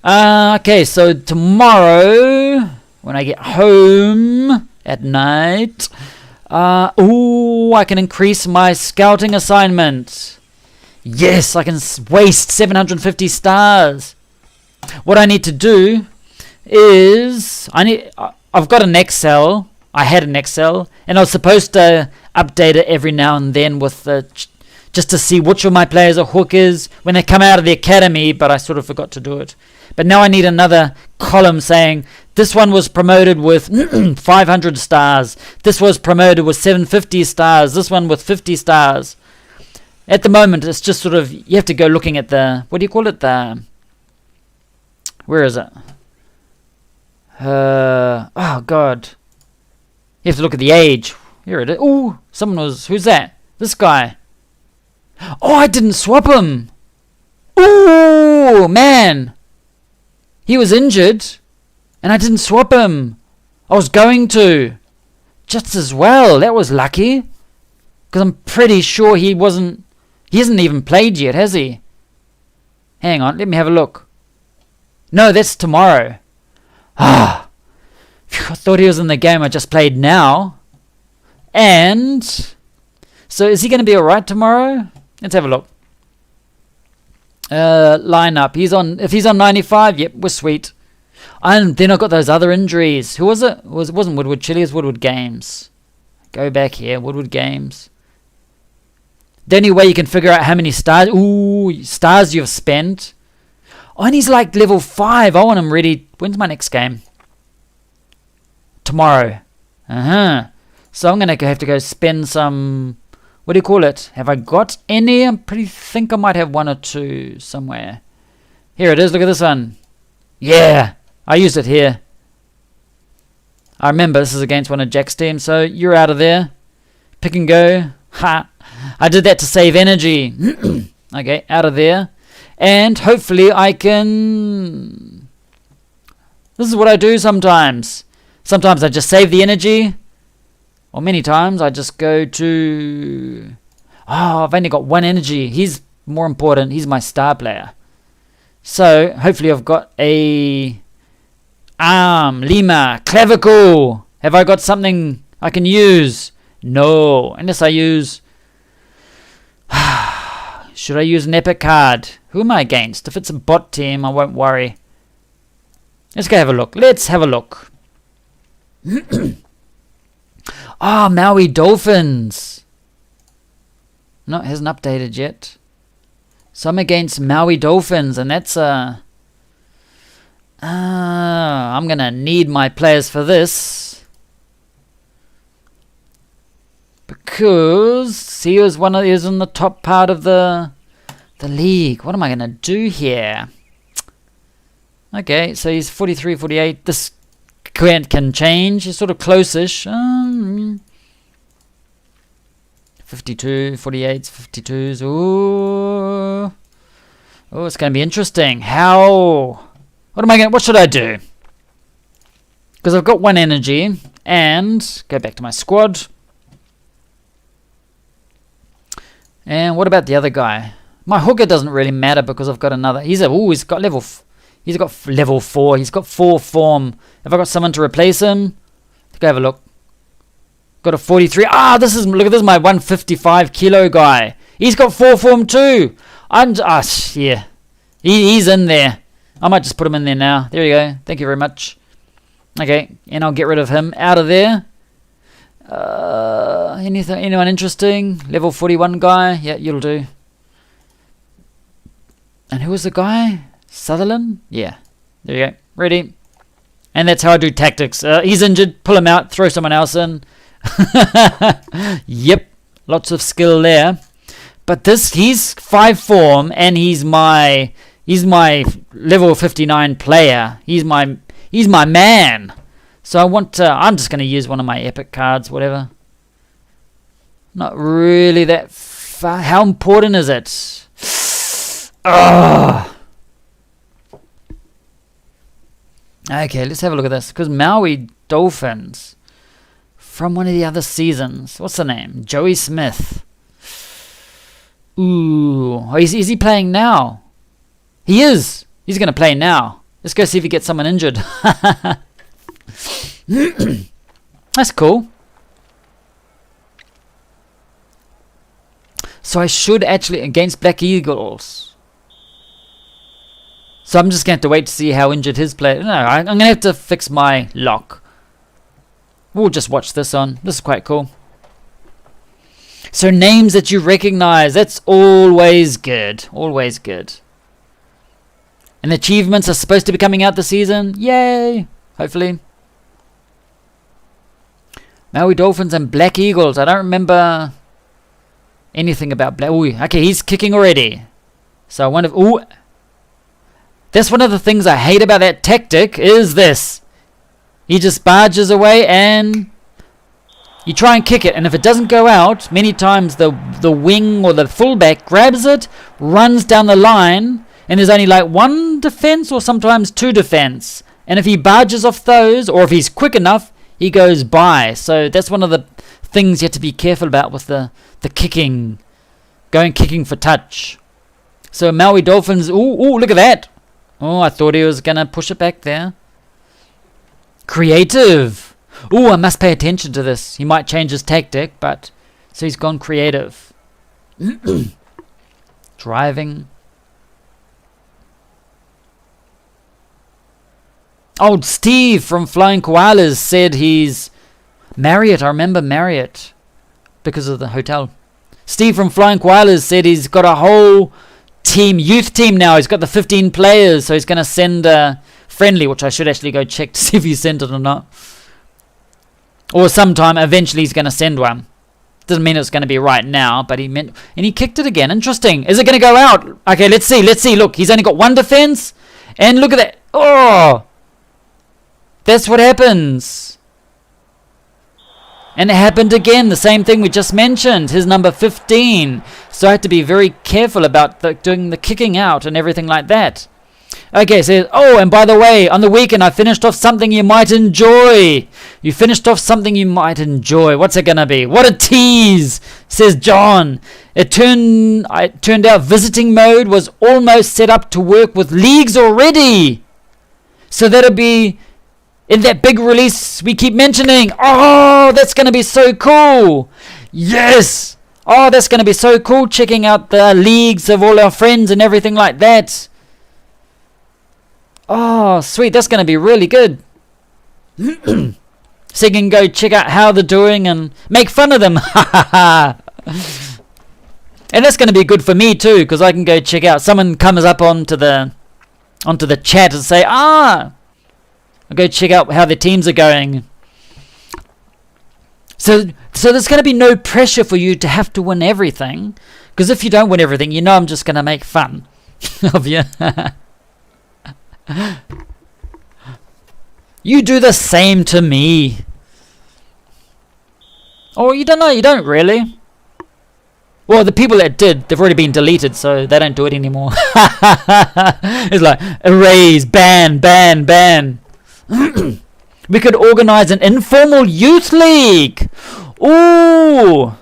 Okay, so tomorrow, when I get home at night, I can increase my scouting assignment. Yes, I can waste 750 stars. What I need to do is, I've got an Excel. I had an Excel, and I was supposed to update it every now and then with just to see which of my players are hookers when they come out of the academy, but I sort of forgot to do it. But now I need another column saying this one was promoted with 500 stars. This was promoted with 750 stars. This one with 50 stars. At the moment, it's just sort of, you have to go looking at the, what do you call it? Where is it? Oh, God. You have to look at the age. Here it is. Ooh, who's that? This guy. Oh, I didn't swap him. Ooh, man. He was injured, and I didn't swap him. I was going to. Just as well. That was lucky. Because I'm pretty sure he hasn't even played yet, has he? Hang on, let me have a look. No, that's tomorrow. Ah. I thought he was in the game I just played now. And so is he going to be alright tomorrow? Let's have a look. Lineup. If he's on 95, yep, we're sweet. And then I've got those other injuries. Who was it? It wasn't Woodward Chili, it was Woodward Games. Go back here, Woodward Games. The only way you can figure out how many stars you've spent. Oh, and he's like level 5. I want him ready. When's my next game? Tomorrow. So I'm going to have to go spend some, what do you call it? Have I got any? I think I might have 1 or 2 somewhere. Here it is. Look at this one. Yeah. I used it here. I remember this is against one of Jack's team. So you're out of there. Pick and go. Ha. I did that to save energy. Okay. Out of there. And hopefully I can... This is what I do sometimes. Sometimes I just save the energy. Or many times I just go to... Oh, I've only got 1 energy. He's more important. He's my star player. So, hopefully I've got a... Arm, lemur, clavicle. Have I got something I can use? No. Unless I use... Should I use an epic card? Who am I against? If it's a bot team, I won't worry. Let's go have a look. Let's have a look. Maui Dolphins. No, it hasn't updated yet. So I'm against Maui Dolphins, and that's I'm gonna need my players for this. Because he was in the top part of the league. What am I gonna do here? Okay, so he's 43, 48. This can change. He's sort of close-ish. 52, 48s, 52s. Ooh. Oh, it's going to be interesting. What should I do? Because I've got 1 energy. And go back to my squad. And what about the other guy? My hooker doesn't really matter because I've got another. He's got level 4. He's got 4 form. Have I got someone to replace him? Let's go have a look. Got a 43. Look at this is my 155 kilo guy. He's got 4 form too. Yeah. He's in there. I might just put him in there now. There you go. Thank you very much. Okay, and I'll get rid of him out of there. Anyone interesting? Level 41 guy. Yeah, you'll do. And who was the guy? Sutherland? Yeah. There you go. Ready. And that's how I do tactics. He's injured. Pull him out. Throw someone else in. Yep. Lots of skill there. But he's 5 form and he's my level 59 player. He's my man. So I'm just going to use one of my epic cards, whatever. Not really that far. How important is it? Ugh. Okay, let's have a look at this. Because Maui Dolphins, from one of the other seasons. What's the name? Joey Smith. Ooh. Oh, is he playing now? He is. He's going to play now. Let's go see if he gets someone injured. That's cool. So I should actually, against Black Eagles. So I'm just going to have to wait to see how injured his player. No, I'm going to have to fix my lock. We'll just watch this on. This is quite cool. So names that you recognize. That's always good. Always good. And the achievements are supposed to be coming out this season. Yay. Hopefully. Maui Dolphins and Black Eagles. I don't remember anything about Black. Ooh, okay, he's kicking already. So I wonder if... Ooh. That's one of the things I hate about that tactic is this. He just barges away and you try and kick it. And if it doesn't go out, many times the wing or the fullback grabs it, runs down the line, and there's only like one defense or sometimes two defense. And if he barges off those, or if he's quick enough, he goes by. So that's one of the things you have to be careful about with the kicking. Going kicking for touch. So Maui Dolphins, ooh, look at that. Oh, I thought he was going to push it back there. Creative. Ooh, I must pay attention to this. He might change his tactic, but... So he's gone creative. Driving. Old Steve from Flying Koalas said he's... Marriott, I remember Marriott. Because of the hotel. Steve from Flying Koalas said he's got a whole... youth team now. He's got the 15 players, so he's going to send a friendly, which I should actually go check to see if he sent it or not. Or sometime, eventually he's going to send one. Doesn't mean it's going to be right now, but he meant... And he kicked it again. Interesting. Is it going to go out? Okay, let's see. Look, he's only got one defense. And look at that. Oh! That's what happens. And it happened again. The same thing we just mentioned. His number 15. So I have to be very careful about doing the kicking out and everything like that. Okay, so, oh, and by the way, on the weekend I finished off something you might enjoy. You finished off something you might enjoy. What's it going to be? What a tease, says John. It turned out visiting mode was almost set up to work with leagues already. So that'll be in that big release we keep mentioning. Oh, that's going to be so cool. Yes. Oh, that's going to be so cool, checking out the leagues of all our friends and everything like that. Oh, sweet. That's going to be really good. So you can go check out how they're doing and make fun of them. And that's going to be good for me too, because I can go check out. Someone comes up onto the chat and say, I'll go check out how the teams are going. So there's going to be no pressure for you to have to win everything, because if you don't win everything, you know I'm just going to make fun of you. You do the same to me. Oh, you don't know, you don't really. Well, the people that did, they've already been deleted, so they don't do it anymore. It's like, erase, ban. We could organize an informal youth league. Ooh,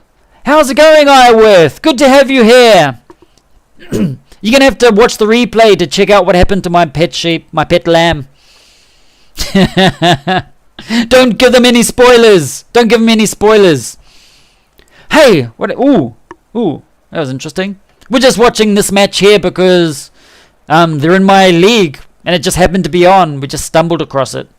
how's it going, Iworth? Good to have you here. You're going to have to watch the replay to check out what happened to my pet sheep, my pet lamb. Don't give them any spoilers. Hey, what? Ooh, that was interesting. We're just watching this match here because they're in my league and it just happened to be on. We just stumbled across it.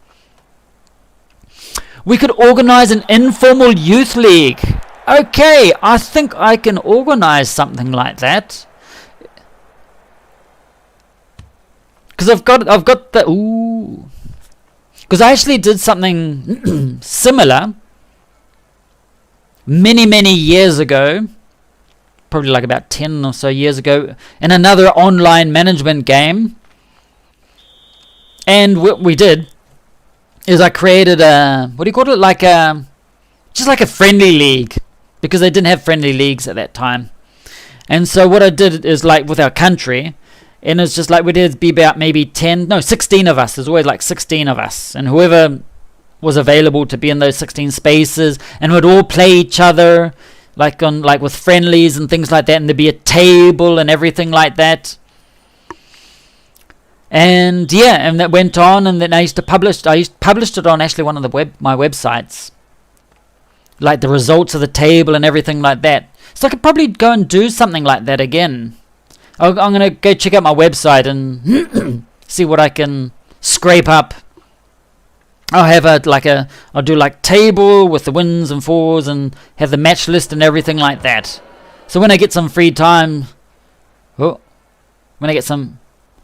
We could organize an informal youth league. Okay, I think I can organize something like that. Because I've got the... Ooh. Because I actually did something similar many years ago. Probably like about 10 or so years ago. In another online management game. And what we did is I created a... What do you call it? Like a... Just like a friendly league. Because they didn't have friendly leagues at that time. And so what I did is like with our country... And it's just like we did be about maybe 16 of us. There's always like 16 of us. And whoever was available to be in those 16 spaces, and would all play each other like with friendlies and things like that, and there'd be a table and everything like that. And yeah, and that went on, and then I published it on actually one of my websites, like the results of the table and everything like that. So I could probably go and do something like that again. I'm gonna go check out my website and see what I can scrape up. I'll do like table with the wins and fours, and have the match list and everything like that. So when I get some free time, I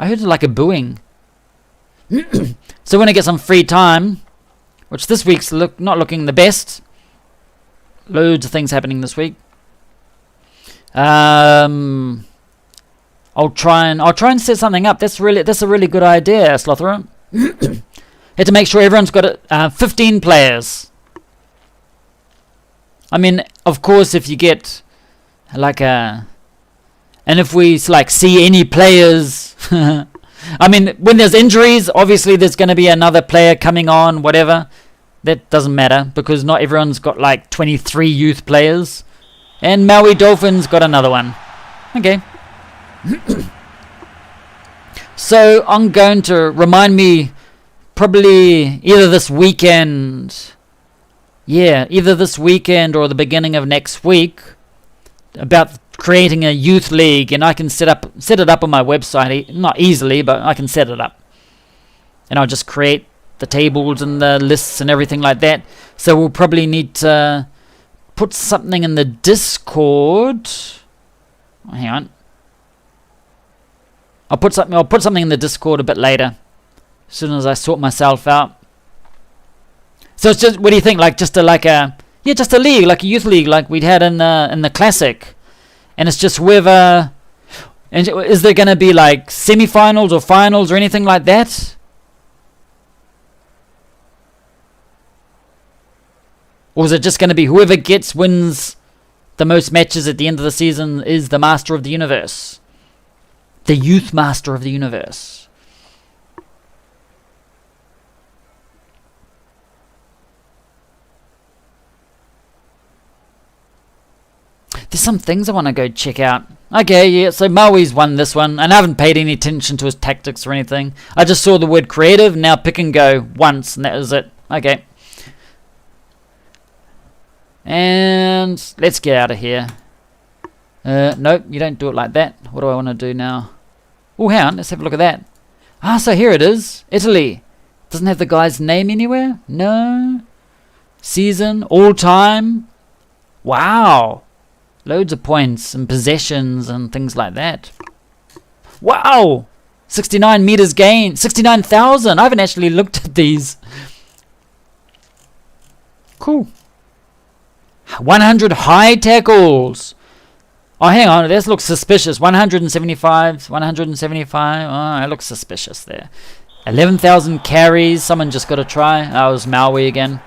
heard like a booing. So when I get some free time, which this week's not looking the best, loads of things happening this week. I'll try and set something up. That's a really good idea, Slothera. Had to make sure everyone's got 15 players. I mean, of course, if you get and if we see any players, I mean, when there's injuries, obviously there's going to be another player coming on, whatever. That doesn't matter, because not everyone's got 23 youth players. And MAUI Dolphins got another one. Okay. So I'm going to remind me probably either this weekend or the beginning of next week about creating a youth league, and I can set it up on my website. Not easily, but I can set it up. And I'll just create the tables and the lists and everything like that. So we'll probably need to put something in the Discord. Hang on. I'll put something in the Discord a bit later, as soon as I sort myself out. So it's just, what do you think? Just a league, like a youth league, like we'd had in the Classic, and it's just whoever. And is there going to be semi-finals or finals or anything like that? Or is it just going to be whoever wins the most matches at the end of the season is the Master of the Universe? The Youth Master of the Universe. There's some things I want to go check out. Okay, yeah, so Maui's won this one, and I haven't paid any attention to his tactics or anything. I just saw the word creative, now pick and go once, and that was it. Okay. And let's get out of here. Nope, you don't do it like that. What do I want to do now? Oh, hang on, let's have a look at that. Ah, so here it is. Italy. Doesn't have the guy's name anywhere? No. Season, all time. Wow. Loads of points and possessions and things like that. Wow. 69 meters gained. 69,000. I haven't actually looked at these. Cool. 100 high tackles. Oh, hang on. This looks suspicious. 175. 175. Oh, it looks suspicious there. 11,000 carries. Someone just got to try. That was MAUI again.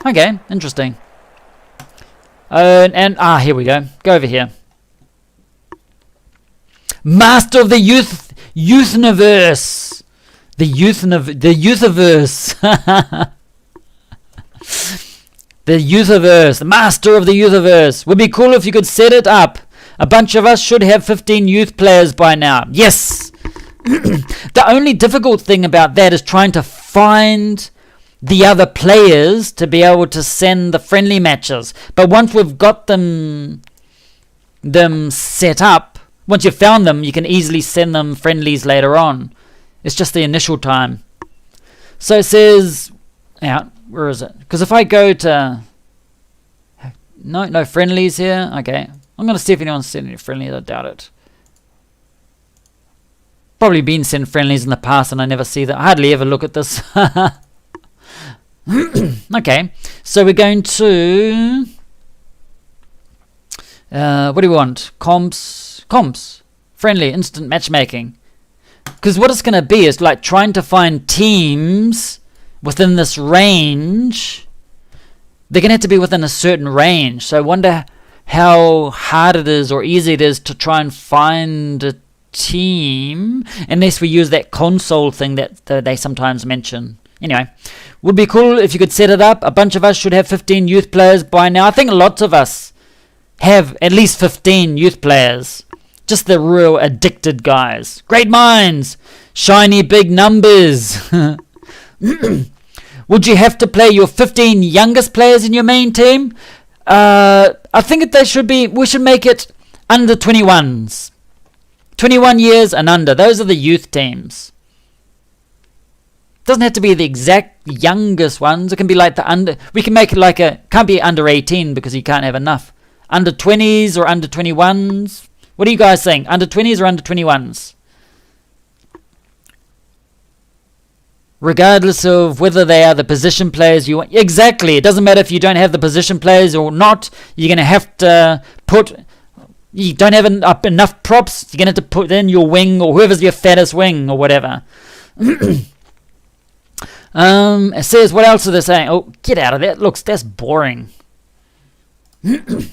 Okay, interesting. Here we go. Go over here. Master of the Youth-universe. The Youth-averse. The Youth-averse. The Master of the Youth-averse. Would be cool if you could set it up. A bunch of us should have 15 youth players by now. Yes! The only difficult thing about that is trying to find the other players to be able to send the friendly matches. But once we've got them set up, once you've found them, you can easily send them friendlies later on. It's just the initial time. So it says, where is it? Because if I go to, no friendlies here. Okay, I'm going to see if anyone's sent any friendlies. I doubt it. Probably been sent friendlies in the past and I never see that. I hardly ever look at this. Okay, so we're going to what do we want? Comps, friendly, instant matchmaking. Because what it's going to be is trying to find teams within this range. They're going to have to be within a certain range. So I wonder how hard it is or easy it is to try and find a team, unless we use that console thing that they sometimes mention. Anyway, Would be cool if you could set it up. A bunch of us should have 15 youth players by now. I think lots of us have at least 15 youth players. Just the real addicted guys. Great minds. Shiny big numbers. Would you have to play your 15 youngest players in your main team? I think we should make it under 21s. 21 years and under. Those are the youth teams. Doesn't have to be the exact youngest ones. It can be like the under. We can make it can't be under 18 because you can't have enough. Under 20s or under 21s. What do you guys think? Under 20s or under 21s? Regardless of whether they are the position players you want. Exactly. It doesn't matter if you don't have the position players or not. You're going to have to put. You don't have enough props. You're going to have to put in your wing or whoever's your fattest wing or whatever. It says, what else are they saying? Oh, get out of there. That's boring. Well,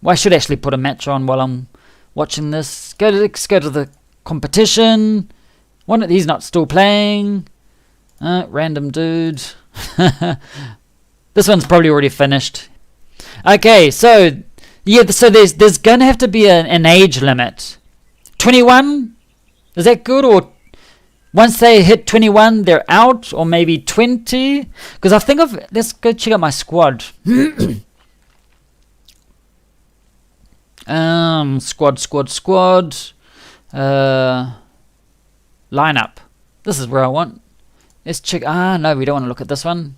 I should actually put a match on while I'm watching this. Let's go to the competition. He's not still playing. Random dude. This one's probably already finished. Okay, so there's going to have to be an age limit. 21? Is that good? Or once they hit 21, they're out? Or maybe 20? Because I think let's go check out my squad. Squad. Lineup. This is where I want. Let's check. No, we don't want to look at this one.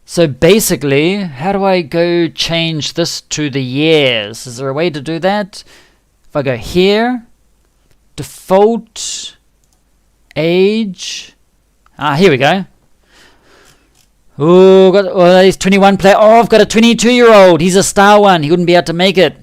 So basically, how do I go change this to the years? Is there a way to do that? If I go here, default, age. Here we go. Oh, he's 21 player. Oh, I've got a 22-year-old. He's a star one. He wouldn't be able to make it.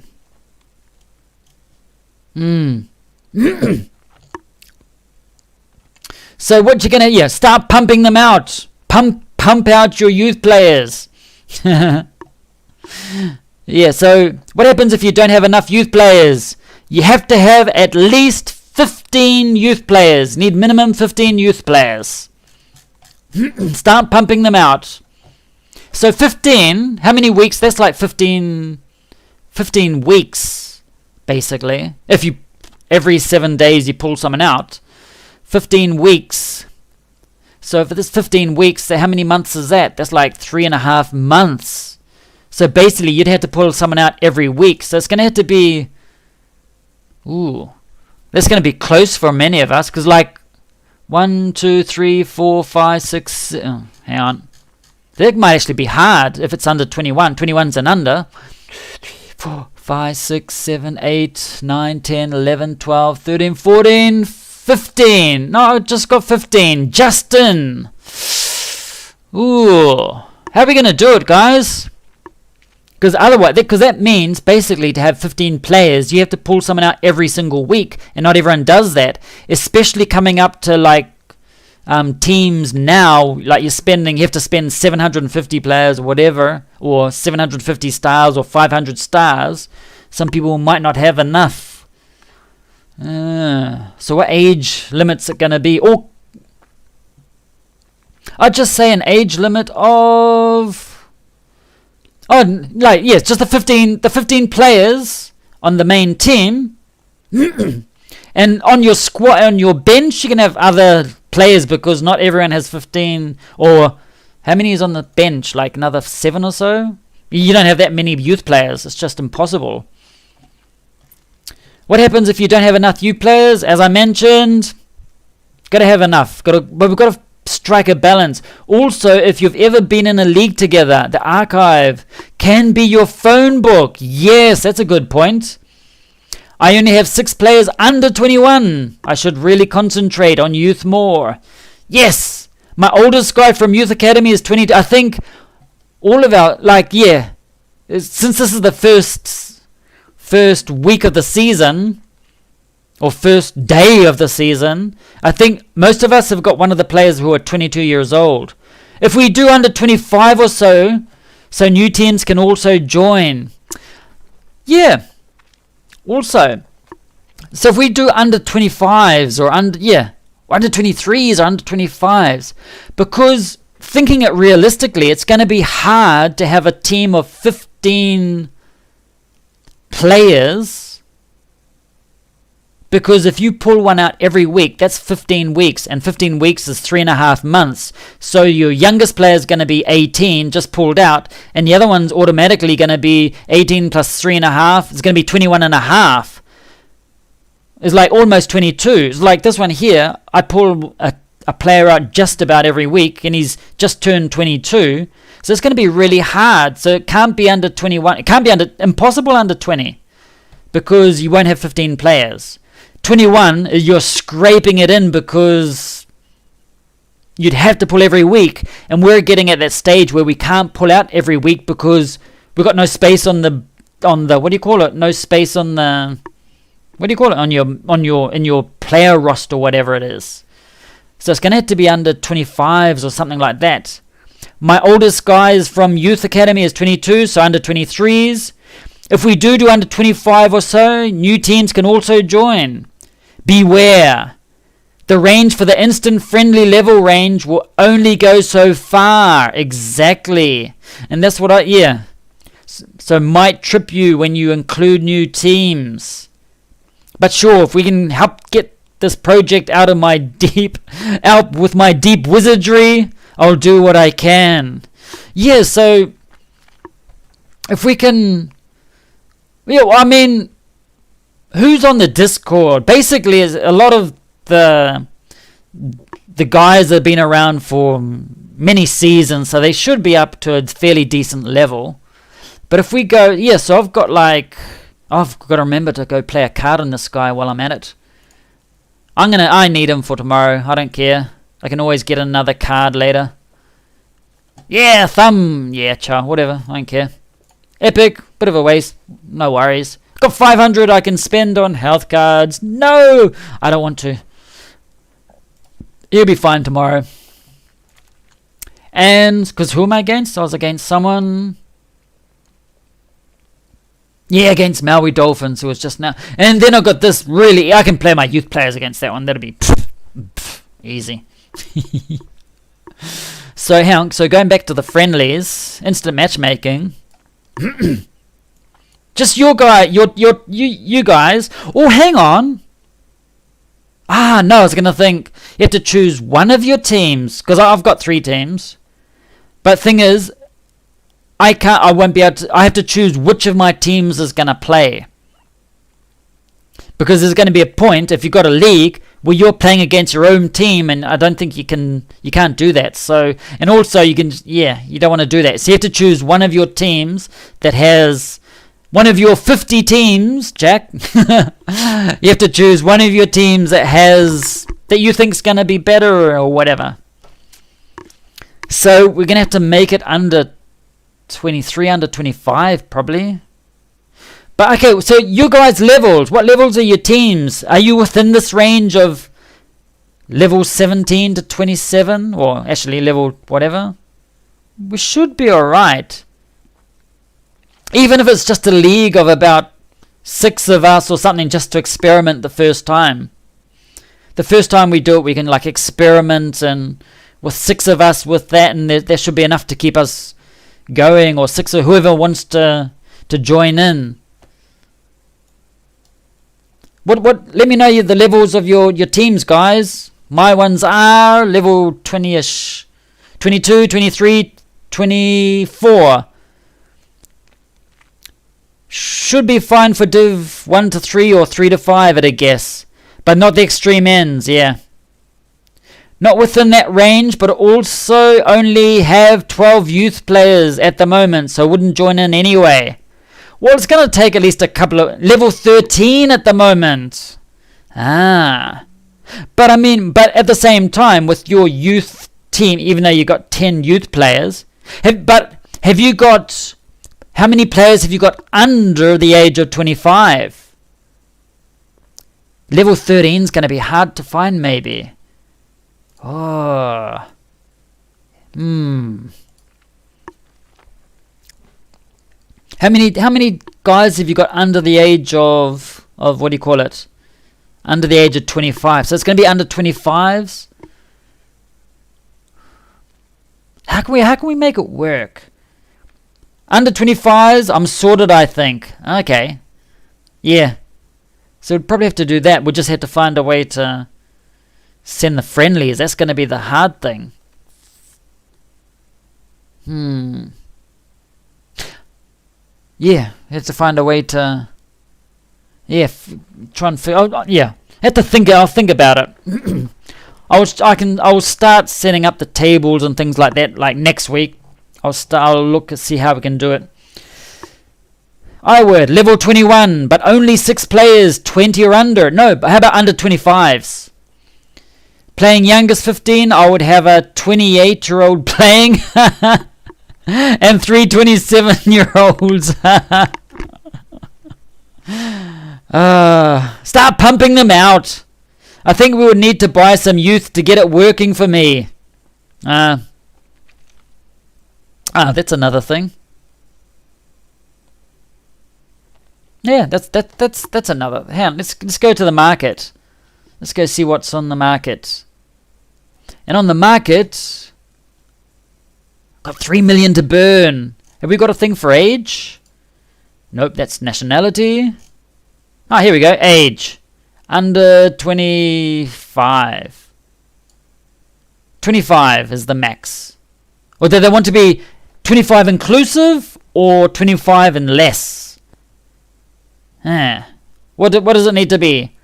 So what you're gonna start pumping them out. Pump out your youth players. So what happens if you don't have enough youth players? You have to have at least 15 youth players. Need minimum 15 youth players. Start pumping them out. So 15, how many weeks? That's like 15 weeks, basically. If you every 7 days you pull someone out. 15 weeks. So if it's 15 weeks, so how many months is that? That's like 3.5 months. So basically you'd have to pull someone out every week. So it's going to have to be... that's going to be close for many of us. Because like 1, 2, 3, 4, 5, 6... hang on. That might actually be hard if it's under 21. 21's and under. 3, 4, 5, 6, 7, 8, 9, 10, 11, 12, 13, 14... 15. No, I just got 15. Justin. How are we going to do it, guys? Because that means basically to have 15 players, you have to pull someone out every single week. And not everyone does that. Especially coming up to like teams now, like you have to spend 750 players or whatever, or 750 stars or 500 stars. Some people might not have enough. So what age limit's it going to be? Or I'd just say an age limit of just the 15 players on the main team. And on your squad, on your bench, you can have other players because not everyone has 15. Or how many is on the bench? Like another 7 or so? You don't have that many youth players. It's just impossible. What happens if you don't have enough youth players? As I mentioned, got to have enough. But we've got to strike a balance. Also, if you've ever been in a league together, the archive can be your phone book. Yes, that's a good point. I only have 6 players under 21. I should really concentrate on youth more. Yes, my oldest guy from Youth Academy is 22. I think all of our, since this is the first week of the season, or first day of the season, I think most of us have got one of the players who are 22 years old. If we do under 25 or so new teams can also join. Yeah. Also, so if we do under 25s or under 23s or under 25s, because thinking it realistically, it's going to be hard to have a team of 15 players, because if you pull one out every week, that's 15 weeks, and 15 weeks is 3.5 months. So your youngest player is going to be 18, just pulled out, and the other one's automatically going to be 18 plus 3.5. It's going to be 21.5. It's like almost 22. It's like this one here. I pull a player out just about every week, and he's just turned 22. So it's going to be really hard. So it can't be under 21. It can't be impossible under 20, because you won't have 15 players. 21, you're scraping it in, because you'd have to pull every week, and we're getting at that stage where we can't pull out every week because we've got no space on the what do you call it? No space on the, what do you call it, in your player roster, whatever it is. So it's going to have to be under 25s or something like that. My oldest guy is from Youth Academy is 22, so under 23s. If we do under 25 or so, new teams can also join. Beware. The range for the instant friendly level range will only go so far. Exactly. And that's what so might trip you when you include new teams. But sure, if we can help get this project out with my deep wizardry, I'll do what I can. Yeah, so if we can, I mean, who's on the Discord? Basically, is a lot of the guys that have been around for many seasons, so they should be up to a fairly decent level. But if we go, so I've got to remember to go play a card on this guy while I'm at it. I need him for tomorrow. I don't care. I can always get another card later. Yeah, thumb. Yeah, whatever. I don't care. Epic. Bit of a waste. No worries. Got 500 I can spend on health cards. No, I don't want to. He'll be fine tomorrow. And, because who am I against? I was against someone. Yeah, against MAUI Dolphins, who was just now. And then I've got this really, I can play my youth players against that one. That'll be easy. So going back to the friendlies, instant matchmaking. Just you guys. Oh, hang on. No, I was going to think you have to choose one of your teams, because I've got 3 teams. But thing is, I won't be able to, I have to choose which of my teams is going to play. Because there's going to be a point, if you've got a league, where you're playing against your own team, and I don't think you can't do that. So, and also you don't want to do that. So you have to choose one of your teams that has, one of your 50 teams, Jack. You have to choose one of your teams that you think's going to be better or whatever. So we're going to have to make it under 23, under 25 probably. But okay, so you guys' levels, what levels are your teams? Are you within this range of level 17 to 27? Or actually level whatever? We should be alright. Even if it's just a league of about 6 of us or something, just to experiment the first time. The first time we do it, we can experiment, and with 6 of us with that, and there should be enough to keep us going, or 6 or whoever wants to join in. What let me know the levels of your teams, guys. My ones are level 20ish, 22, 23, 24. Should be fine for Div 1 to 3 or 3 to 5 at a guess, but not the extreme ends. Not within that range, but also only have 12 youth players at the moment, so I wouldn't join in anyway. Well, it's going to take at least a couple of... Level 13 at the moment. But at the same time, with your youth team, even though you got 10 youth players, have you got... How many players have you got under the age of 25? Level 13 is going to be hard to find, maybe. Oh. How many guys have you got under the age of what do you call it? Under the age of 25. So it's going to be under 25s. How can we make it work? Under 25s, I'm sorted, I think. Okay. Yeah. So we'd probably have to do that. We'll just have to find a way to send the friendlies. That's going to be the hard thing. Yeah, have to find a way to... Yeah, try and... yeah, have to think. I'll think about it. I'll start setting up the tables and things like that. Like next week, I'll look and see how we can do it. iWord level 21, but only 6 players, 20 or under. No, but how about under 25s? Playing youngest 15, I would have a 28-year-old playing, and 3 27-year-olds. Start pumping them out. I think we would need to buy some youth to get it working for me. That's another thing. Yeah, that's another. Hang on, let's go to the market. Let's go see what's on the market. And on the market, got 3 million to burn. Have we got a thing for age? Nope, that's nationality. Ah, here we go. Age. Under 25. 25 is the max. Or do they want to be 25 inclusive or 25 and less? What does it need to be?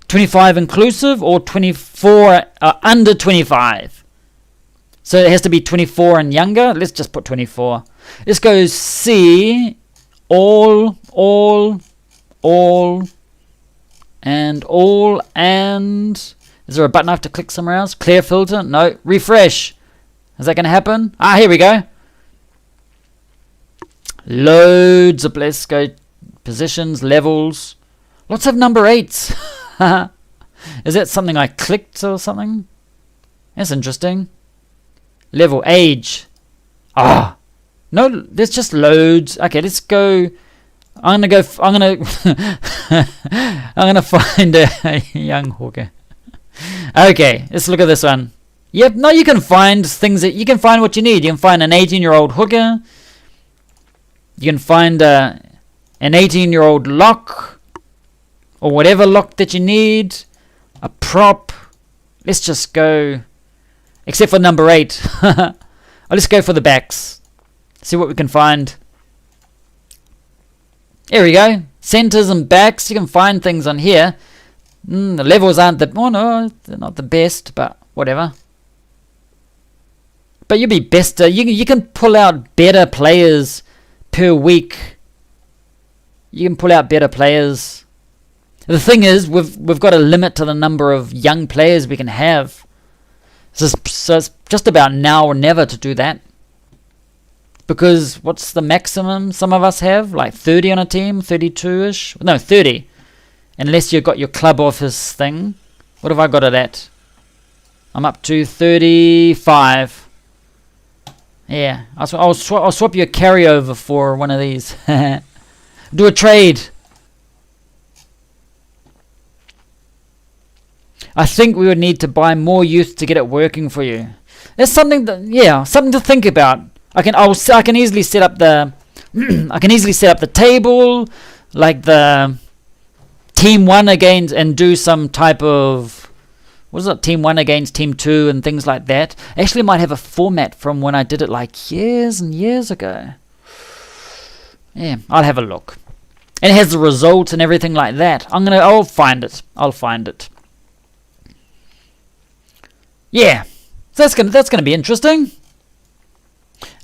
25 inclusive or 24 under 25? So it has to be 24 and younger. Let's just put 24. Let's go C. All. And is there a button I have to click somewhere else? Clear filter? No. Refresh. Is that going to happen? Ah, here we go. Loads of, let's go, positions, levels. Lots of number 8s. Is that something I clicked or something? That's interesting. Level, age. Ah. No, there's just loads. Okay, let's go. I'm gonna find a young hawker. Okay, let's look at this one. Yep, no, you can find things that you can find what you need. You can find an 18-year-old hooker. You can find an 18-year-old lock, or whatever lock that you need. A prop. Let's just go, except for number 8. Let's go for the backs. See what we can find. Here we go. Centers and backs. You can find things on here. The levels aren't the... Oh no, they're not the best, but whatever. But you'll be best. You can pull out better players per week. You can pull out better players. The thing is, we've got a limit to the number of young players we can have. So it's just about now or never to do that. Because what's the maximum some of us have? Like 30 on a team? 32-ish? No, 30. Unless you've got your club office thing. What have I got it at? I'm up to 35. Yeah. I'll swap you a carryover for one of these. Do a trade. I think we would need to buy more youth to get it working for you. There's something that, yeah, something to think about. I can easily set up the I can easily set up the table, like the team 1 against, and do some type of, what is it, team 1 against team 2 and things like that. Actually might have a format from when I did it like years and years ago. Yeah, I'll have a look. And it has the results and everything like that. I'll find it. Yeah. So that's gonna be interesting.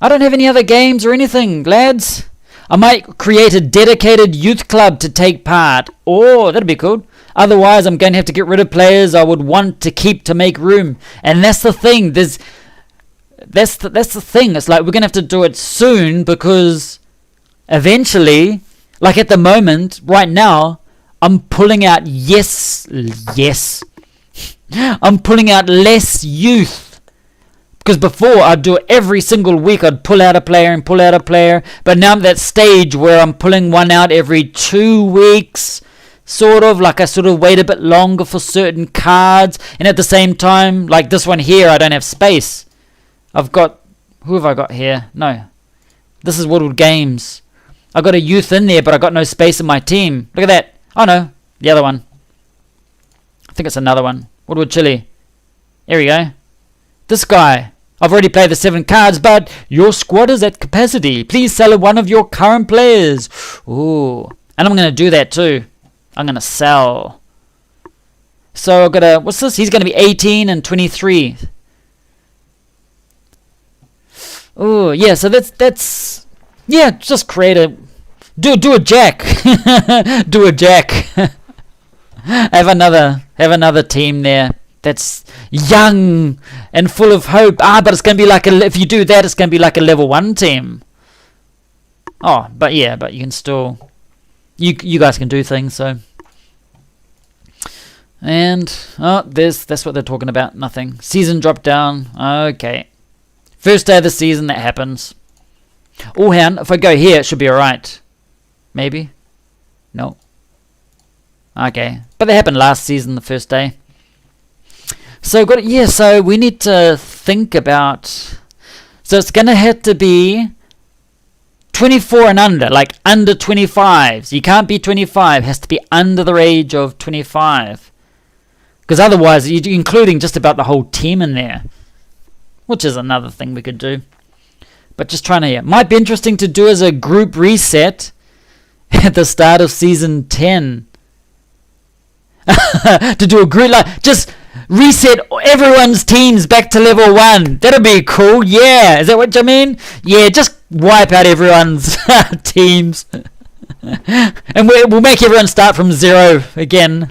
I don't have any other games or anything, lads. I might create a dedicated youth club to take part. Oh, that'd be cool. Otherwise, I'm going to have to get rid of players I would want to keep to make room. And that's the thing. That's the thing. It's like we're going to have to do it soon because eventually, like at the moment, right now, I'm pulling out I'm pulling out less youth. Because before, I'd do it every single week. I'd pull out a player and pull out a player. But now I'm at that stage where I'm pulling one out every 2 weeks. Sort of, like I sort of wait a bit longer for certain cards. And at the same time, like this one here, I don't have space. I've got Who have I got here? No. This is Woodward Games. I got a youth in there, but I got no space in my team. Look at that. Oh no, the other one. I think it's another one. Woodward Chili. There we go. This guy. I've already played the 7 cards, but your squad is at capacity. Please sell one of your current players. Ooh. And I'm going to do that too. I'm going to sell. So I've got a... What's this? He's going to be 18 and 23. Oh, yeah. So that's... Yeah, just create a... Do a jack. Do a jack. Have another team there. That's young and full of hope. But it's going to be like if you do that, it's going to be like a level 1 team. Oh, but yeah, but you can still, you guys can do things. So, and that's what they're talking about. Nothing. Season drop down. Okay, first day of the season that happens. Oh, hang on. If I go here, it should be alright. Maybe. No. Okay, but they happened last season, the first day. So so we need to think about. So it's gonna have to be 24 and under, like under 25s. You can't be 25. It has to be under the age of 25. Because otherwise, you're including just about the whole team in there, which is another thing we could do. But just trying to, yeah, might be interesting to do as a group reset at the start of season 10. To do a group, like just reset everyone's teams back to level 1. That'd be cool. Yeah, is that what you mean? Yeah, just wipe out everyone's teams, and we'll make everyone start from 0 again.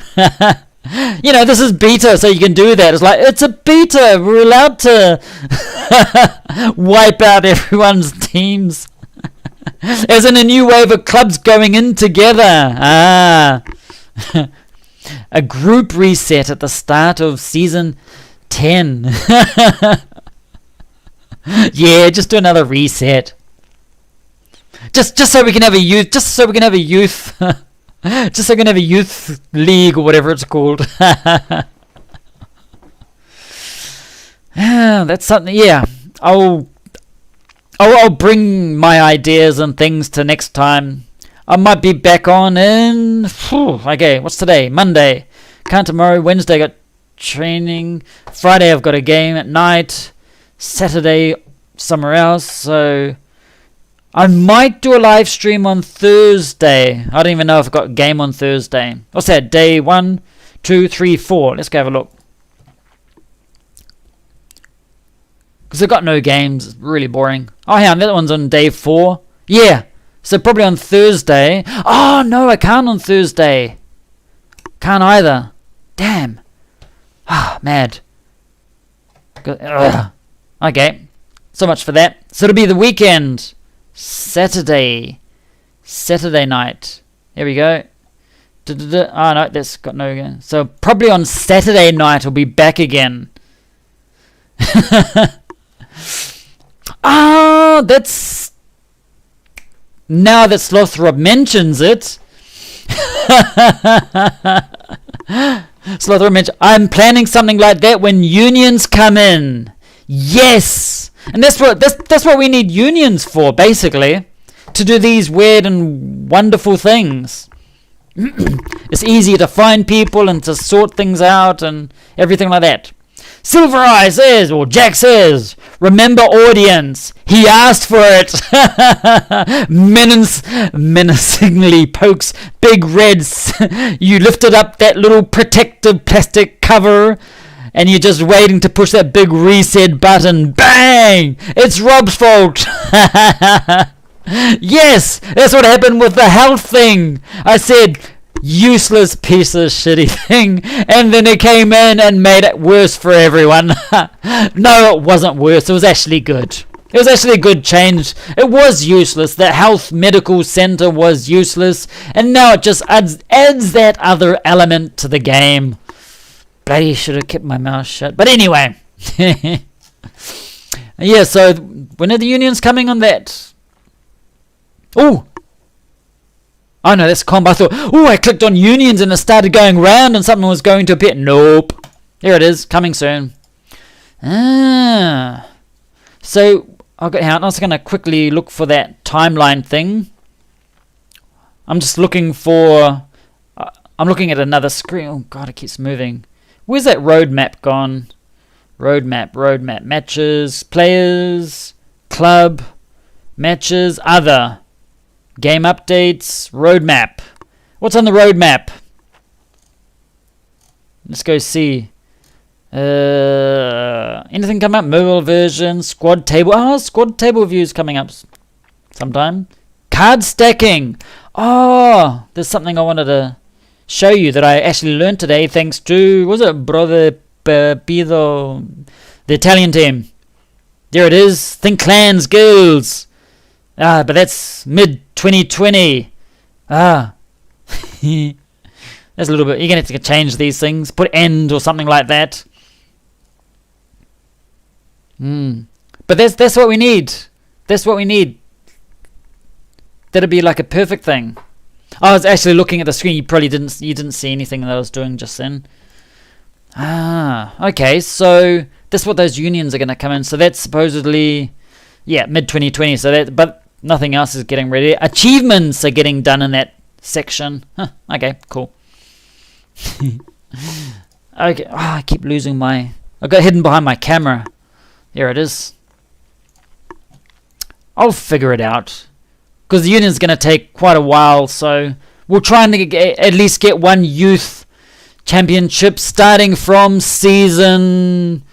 You know, this is beta, so you can do that. It's like, it's a beta. We're allowed to wipe out everyone's teams. As in a new wave of clubs going in together. A group reset at the start of season 10. Yeah, just do another reset. Just so we can have a youth. Just so we can have a youth. Just so we can have a youth league or whatever it's called. That's something. Yeah, I'll bring my ideas and things to next time. I might be back on in... Okay, what's today? Monday. Can't tomorrow. Wednesday got training. Friday I've got a game at night. Saturday somewhere else. So I might do a live stream on Thursday. I don't even know if I've got a game on Thursday. What's that? Day 1, 2, 3, 4. Let's go have a look. Because I've got no games. It's really boring. Oh, hang on. That one's on day 4. Yeah. So probably on Thursday. Oh, no, I can't on Thursday. Can't either. Damn. Mad. Okay. So much for that. So it'll be the weekend. Saturday night. Here we go. Oh, no, that's got no again. So probably on Saturday night we'll be back again. That's... Now that Slothrop mentions it, Slothrop mentioned, I'm planning something like that when unions come in. Yes, and that's what we need unions for, basically, to do these weird and wonderful things. It's easier to find people and to sort things out and everything like that. Silver Eye says, or Jack says, remember audience, he asked for it. Menacingly pokes Big Red's. You lifted up that little protective plastic cover and you're just waiting to push that big reset button. Bang! It's Rob's fault. Yes, that's what happened with the health thing. I said, useless piece of shitty thing, and then it came in and made it worse for everyone. No, it wasn't worse. It was actually good. It was actually a good change. It was useless. The health medical center was useless, and now it just adds that other element to the game. Bloody should have kept my mouth shut. But anyway. Yeah, so when are the unions coming on that? Oh no, that's comp. I thought, I clicked on unions and it started going round and something was going to appear. Nope. Here it is, coming soon. So Okay, hang on, I was going to quickly look for that timeline thing. I'm just looking for... I'm looking at another screen. Oh god, it keeps moving. Where's that roadmap gone? Roadmap. Matches, players, club, matches, other. Game updates, roadmap. What's on the roadmap? Let's go see. Anything come up? Mobile version, squad table. Oh, squad table views coming up sometime. Card stacking. Oh, there's something I wanted to show you that I actually learned today thanks to, was it Brother Pido, the Italian team. There it is. Think clans, guilds. But that's mid 2020. That's a little bit. You're gonna have to change these things. Put end or something like that. But that's what we need. That's what we need. That'd be like a perfect thing. I was actually looking at the screen. You probably didn't see anything that I was doing just then. Okay. So that's what those unions are going to come in. So that's supposedly, mid 2020. So that, but nothing else is getting ready. Achievements are getting done in that section. Okay, cool. Okay. I keep losing my. I got hidden behind my camera. There it is. I'll figure it out. Because the union's going to take quite a while, so we'll try and at least get one youth championship starting from season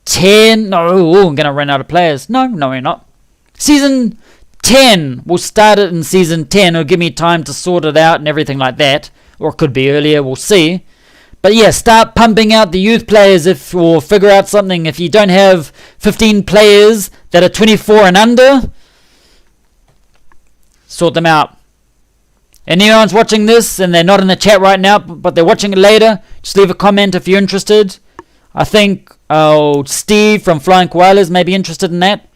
10. No, I'm going to run out of players. No, we're not. Season 10. We'll start it in season 10. It'll give me time to sort it out and everything like that. Or it could be earlier, we'll see. But yeah, start pumping out the youth players or figure out something. If you don't have 15 players that are 24 and under, sort them out. And anyone's watching this and they're not in the chat right now, but they're watching it later, just leave a comment if you're interested. I think Steve from Flying Koalas may be interested in that.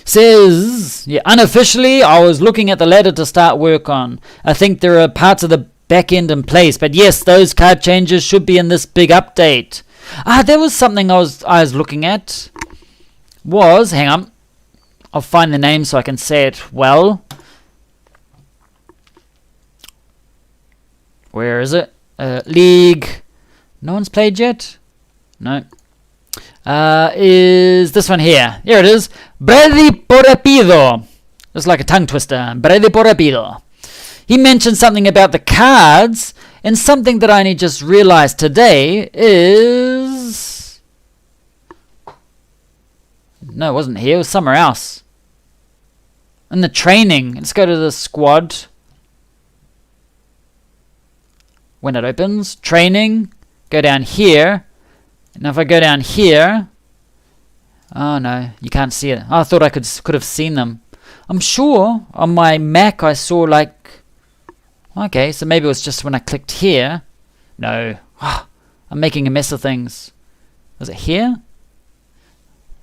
Says, unofficially, I was looking at the ladder to start work on. I think there are parts of the back end in place, but yes, those card changes should be in this big update. There was something I was looking at. Hang on. I'll find the name so I can say it well. Where is it? League. No one's played yet? No. Is this one here. Here it is. Brady por rapido. It's like a tongue twister. Brady por rapido. He mentioned something about the cards, and something that I only just realized today is... No, it wasn't here. It was somewhere else. In the training. Let's go to the squad. When it opens. Training. Go down here. Now if I go down here... Oh no, you can't see it. I thought I could have seen them. I'm sure on my Mac I saw like... Okay, so maybe it was just when I clicked here. No. I'm making a mess of things. Was it here?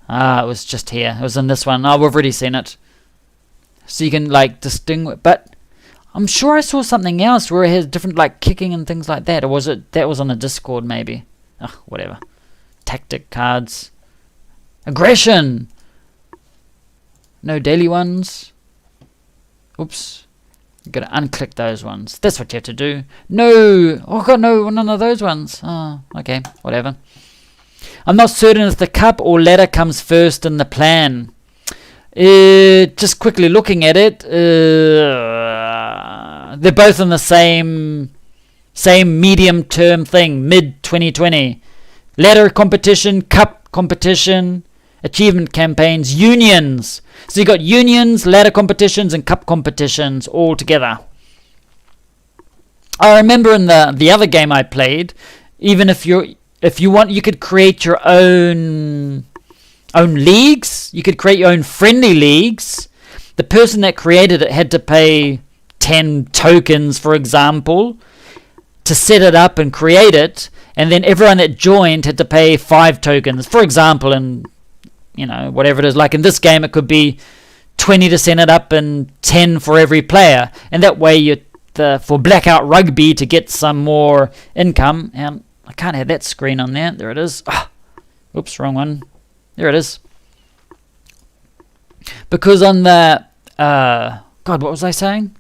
It was just here. It was in this one. We've already seen it. So you can like distinguish. But I'm sure I saw something else where it has different like kicking and things like that. Or was it that was on the Discord maybe? Whatever. Tactic cards. Aggression. No daily ones. Oops. You've got to unclick those ones. That's what you have to do. No! Oh, God, no, none of those ones. Oh, okay, whatever. I'm not certain if the cup or ladder comes first in the plan. Just quickly looking at it, they're both in the same medium-term thing, mid-2020. Ladder competition, cup competition, achievement campaigns, unions. So you got unions, ladder competitions, and cup competitions all together. I remember in the other game I played, even if you want, you could create your own leagues. You could create your own friendly leagues. The person that created it had to pay 10 tokens, for example, to set it up and create it, and then everyone that joined had to pay 5 tokens, for example, and whatever it is. Like in this game, it could be 20 to set it up and 10 for every player. And that way, for Blackout Rugby to get some more income. And I can't have that screen on there. There it is. Oops, wrong one. There it is. because on the God, what was I saying?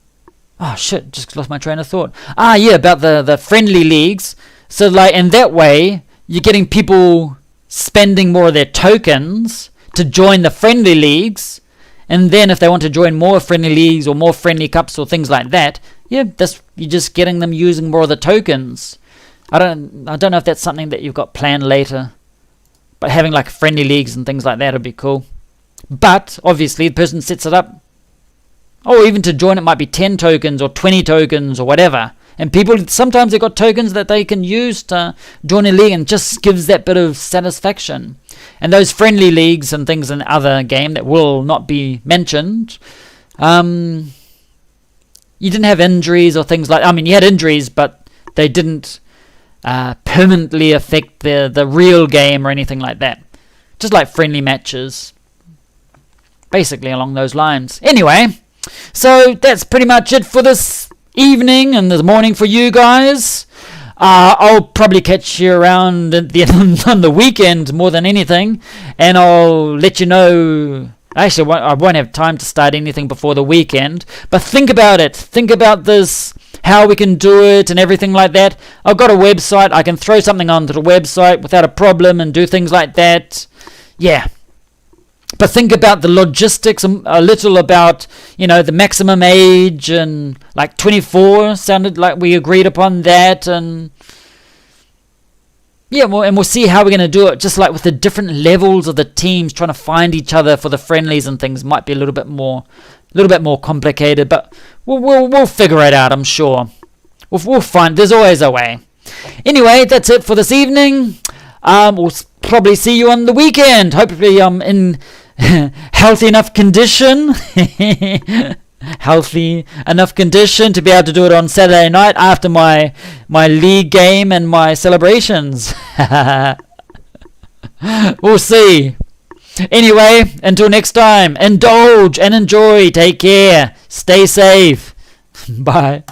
Oh shit, just lost my train of thought. Yeah, about the friendly leagues. So like in that way, you're getting people spending more of their tokens to join the friendly leagues, and then if they want to join more friendly leagues or more friendly cups or things like that, you're just getting them using more of the tokens. I don't know if that's something that you've got planned later, but having like friendly leagues and things like that would be cool. But obviously the person sets it up, or even to join it might be 10 tokens or 20 tokens or whatever. And people, sometimes they've got tokens that they can use to join a league, and just gives that bit of satisfaction. And those friendly leagues and things in the other game that will not be mentioned, you didn't have injuries or things like, I mean, you had injuries, but they didn't permanently affect the real game or anything like that. Just like friendly matches. Basically along those lines. Anyway, so that's pretty much it for this evening and this morning for you guys. I'll probably catch you around at on the weekend more than anything, and I'll let you know. Actually, I won't have time to start anything before the weekend, but think about it. Think about this, how we can do it and everything like that. I've got a website. I can throw something onto the website without a problem and do things like that. Yeah. But think about the logistics a little, about, the maximum age, and like 24 sounded like we agreed upon that, and yeah, we'll see how we're going to do it, just like with the different levels of the teams trying to find each other for the friendlies and things. Might be a little bit more complicated, but we'll figure it out, I'm sure. We'll find, there's always a way. Anyway, that's it for this evening. We'll probably see you on the weekend. Hopefully I'm in healthy enough condition to be able to do it on Saturday night after my league game and my celebrations. We'll see. Anyway, until next time, indulge and enjoy. Take care. Stay safe. Bye.